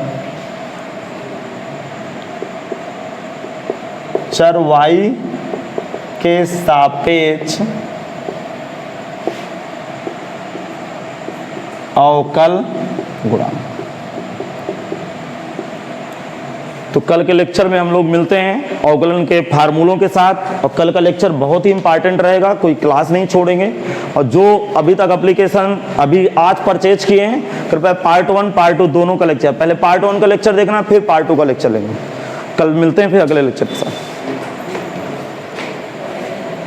y के सापेक्ष अवकल गुणांक। तो कल के लेक्चर में हम लोग मिलते हैं अवकलन के फार्मूलों के साथ, और कल का लेक्चर बहुत ही इंपॉर्टेंट रहेगा, कोई क्लास नहीं छोड़ेंगे। और जो अभी तक एप्लीकेशन अभी आज परचेज किए हैं, कृपया पार्ट 1 पार्ट 2 दोनों का लेक्चर, पहले पार्ट 1 का लेक्चर देखना फिर पार्ट 2 का लेक्चर लेंगे। कल मिलते हैं फिर अगले लेक्चर के साथ।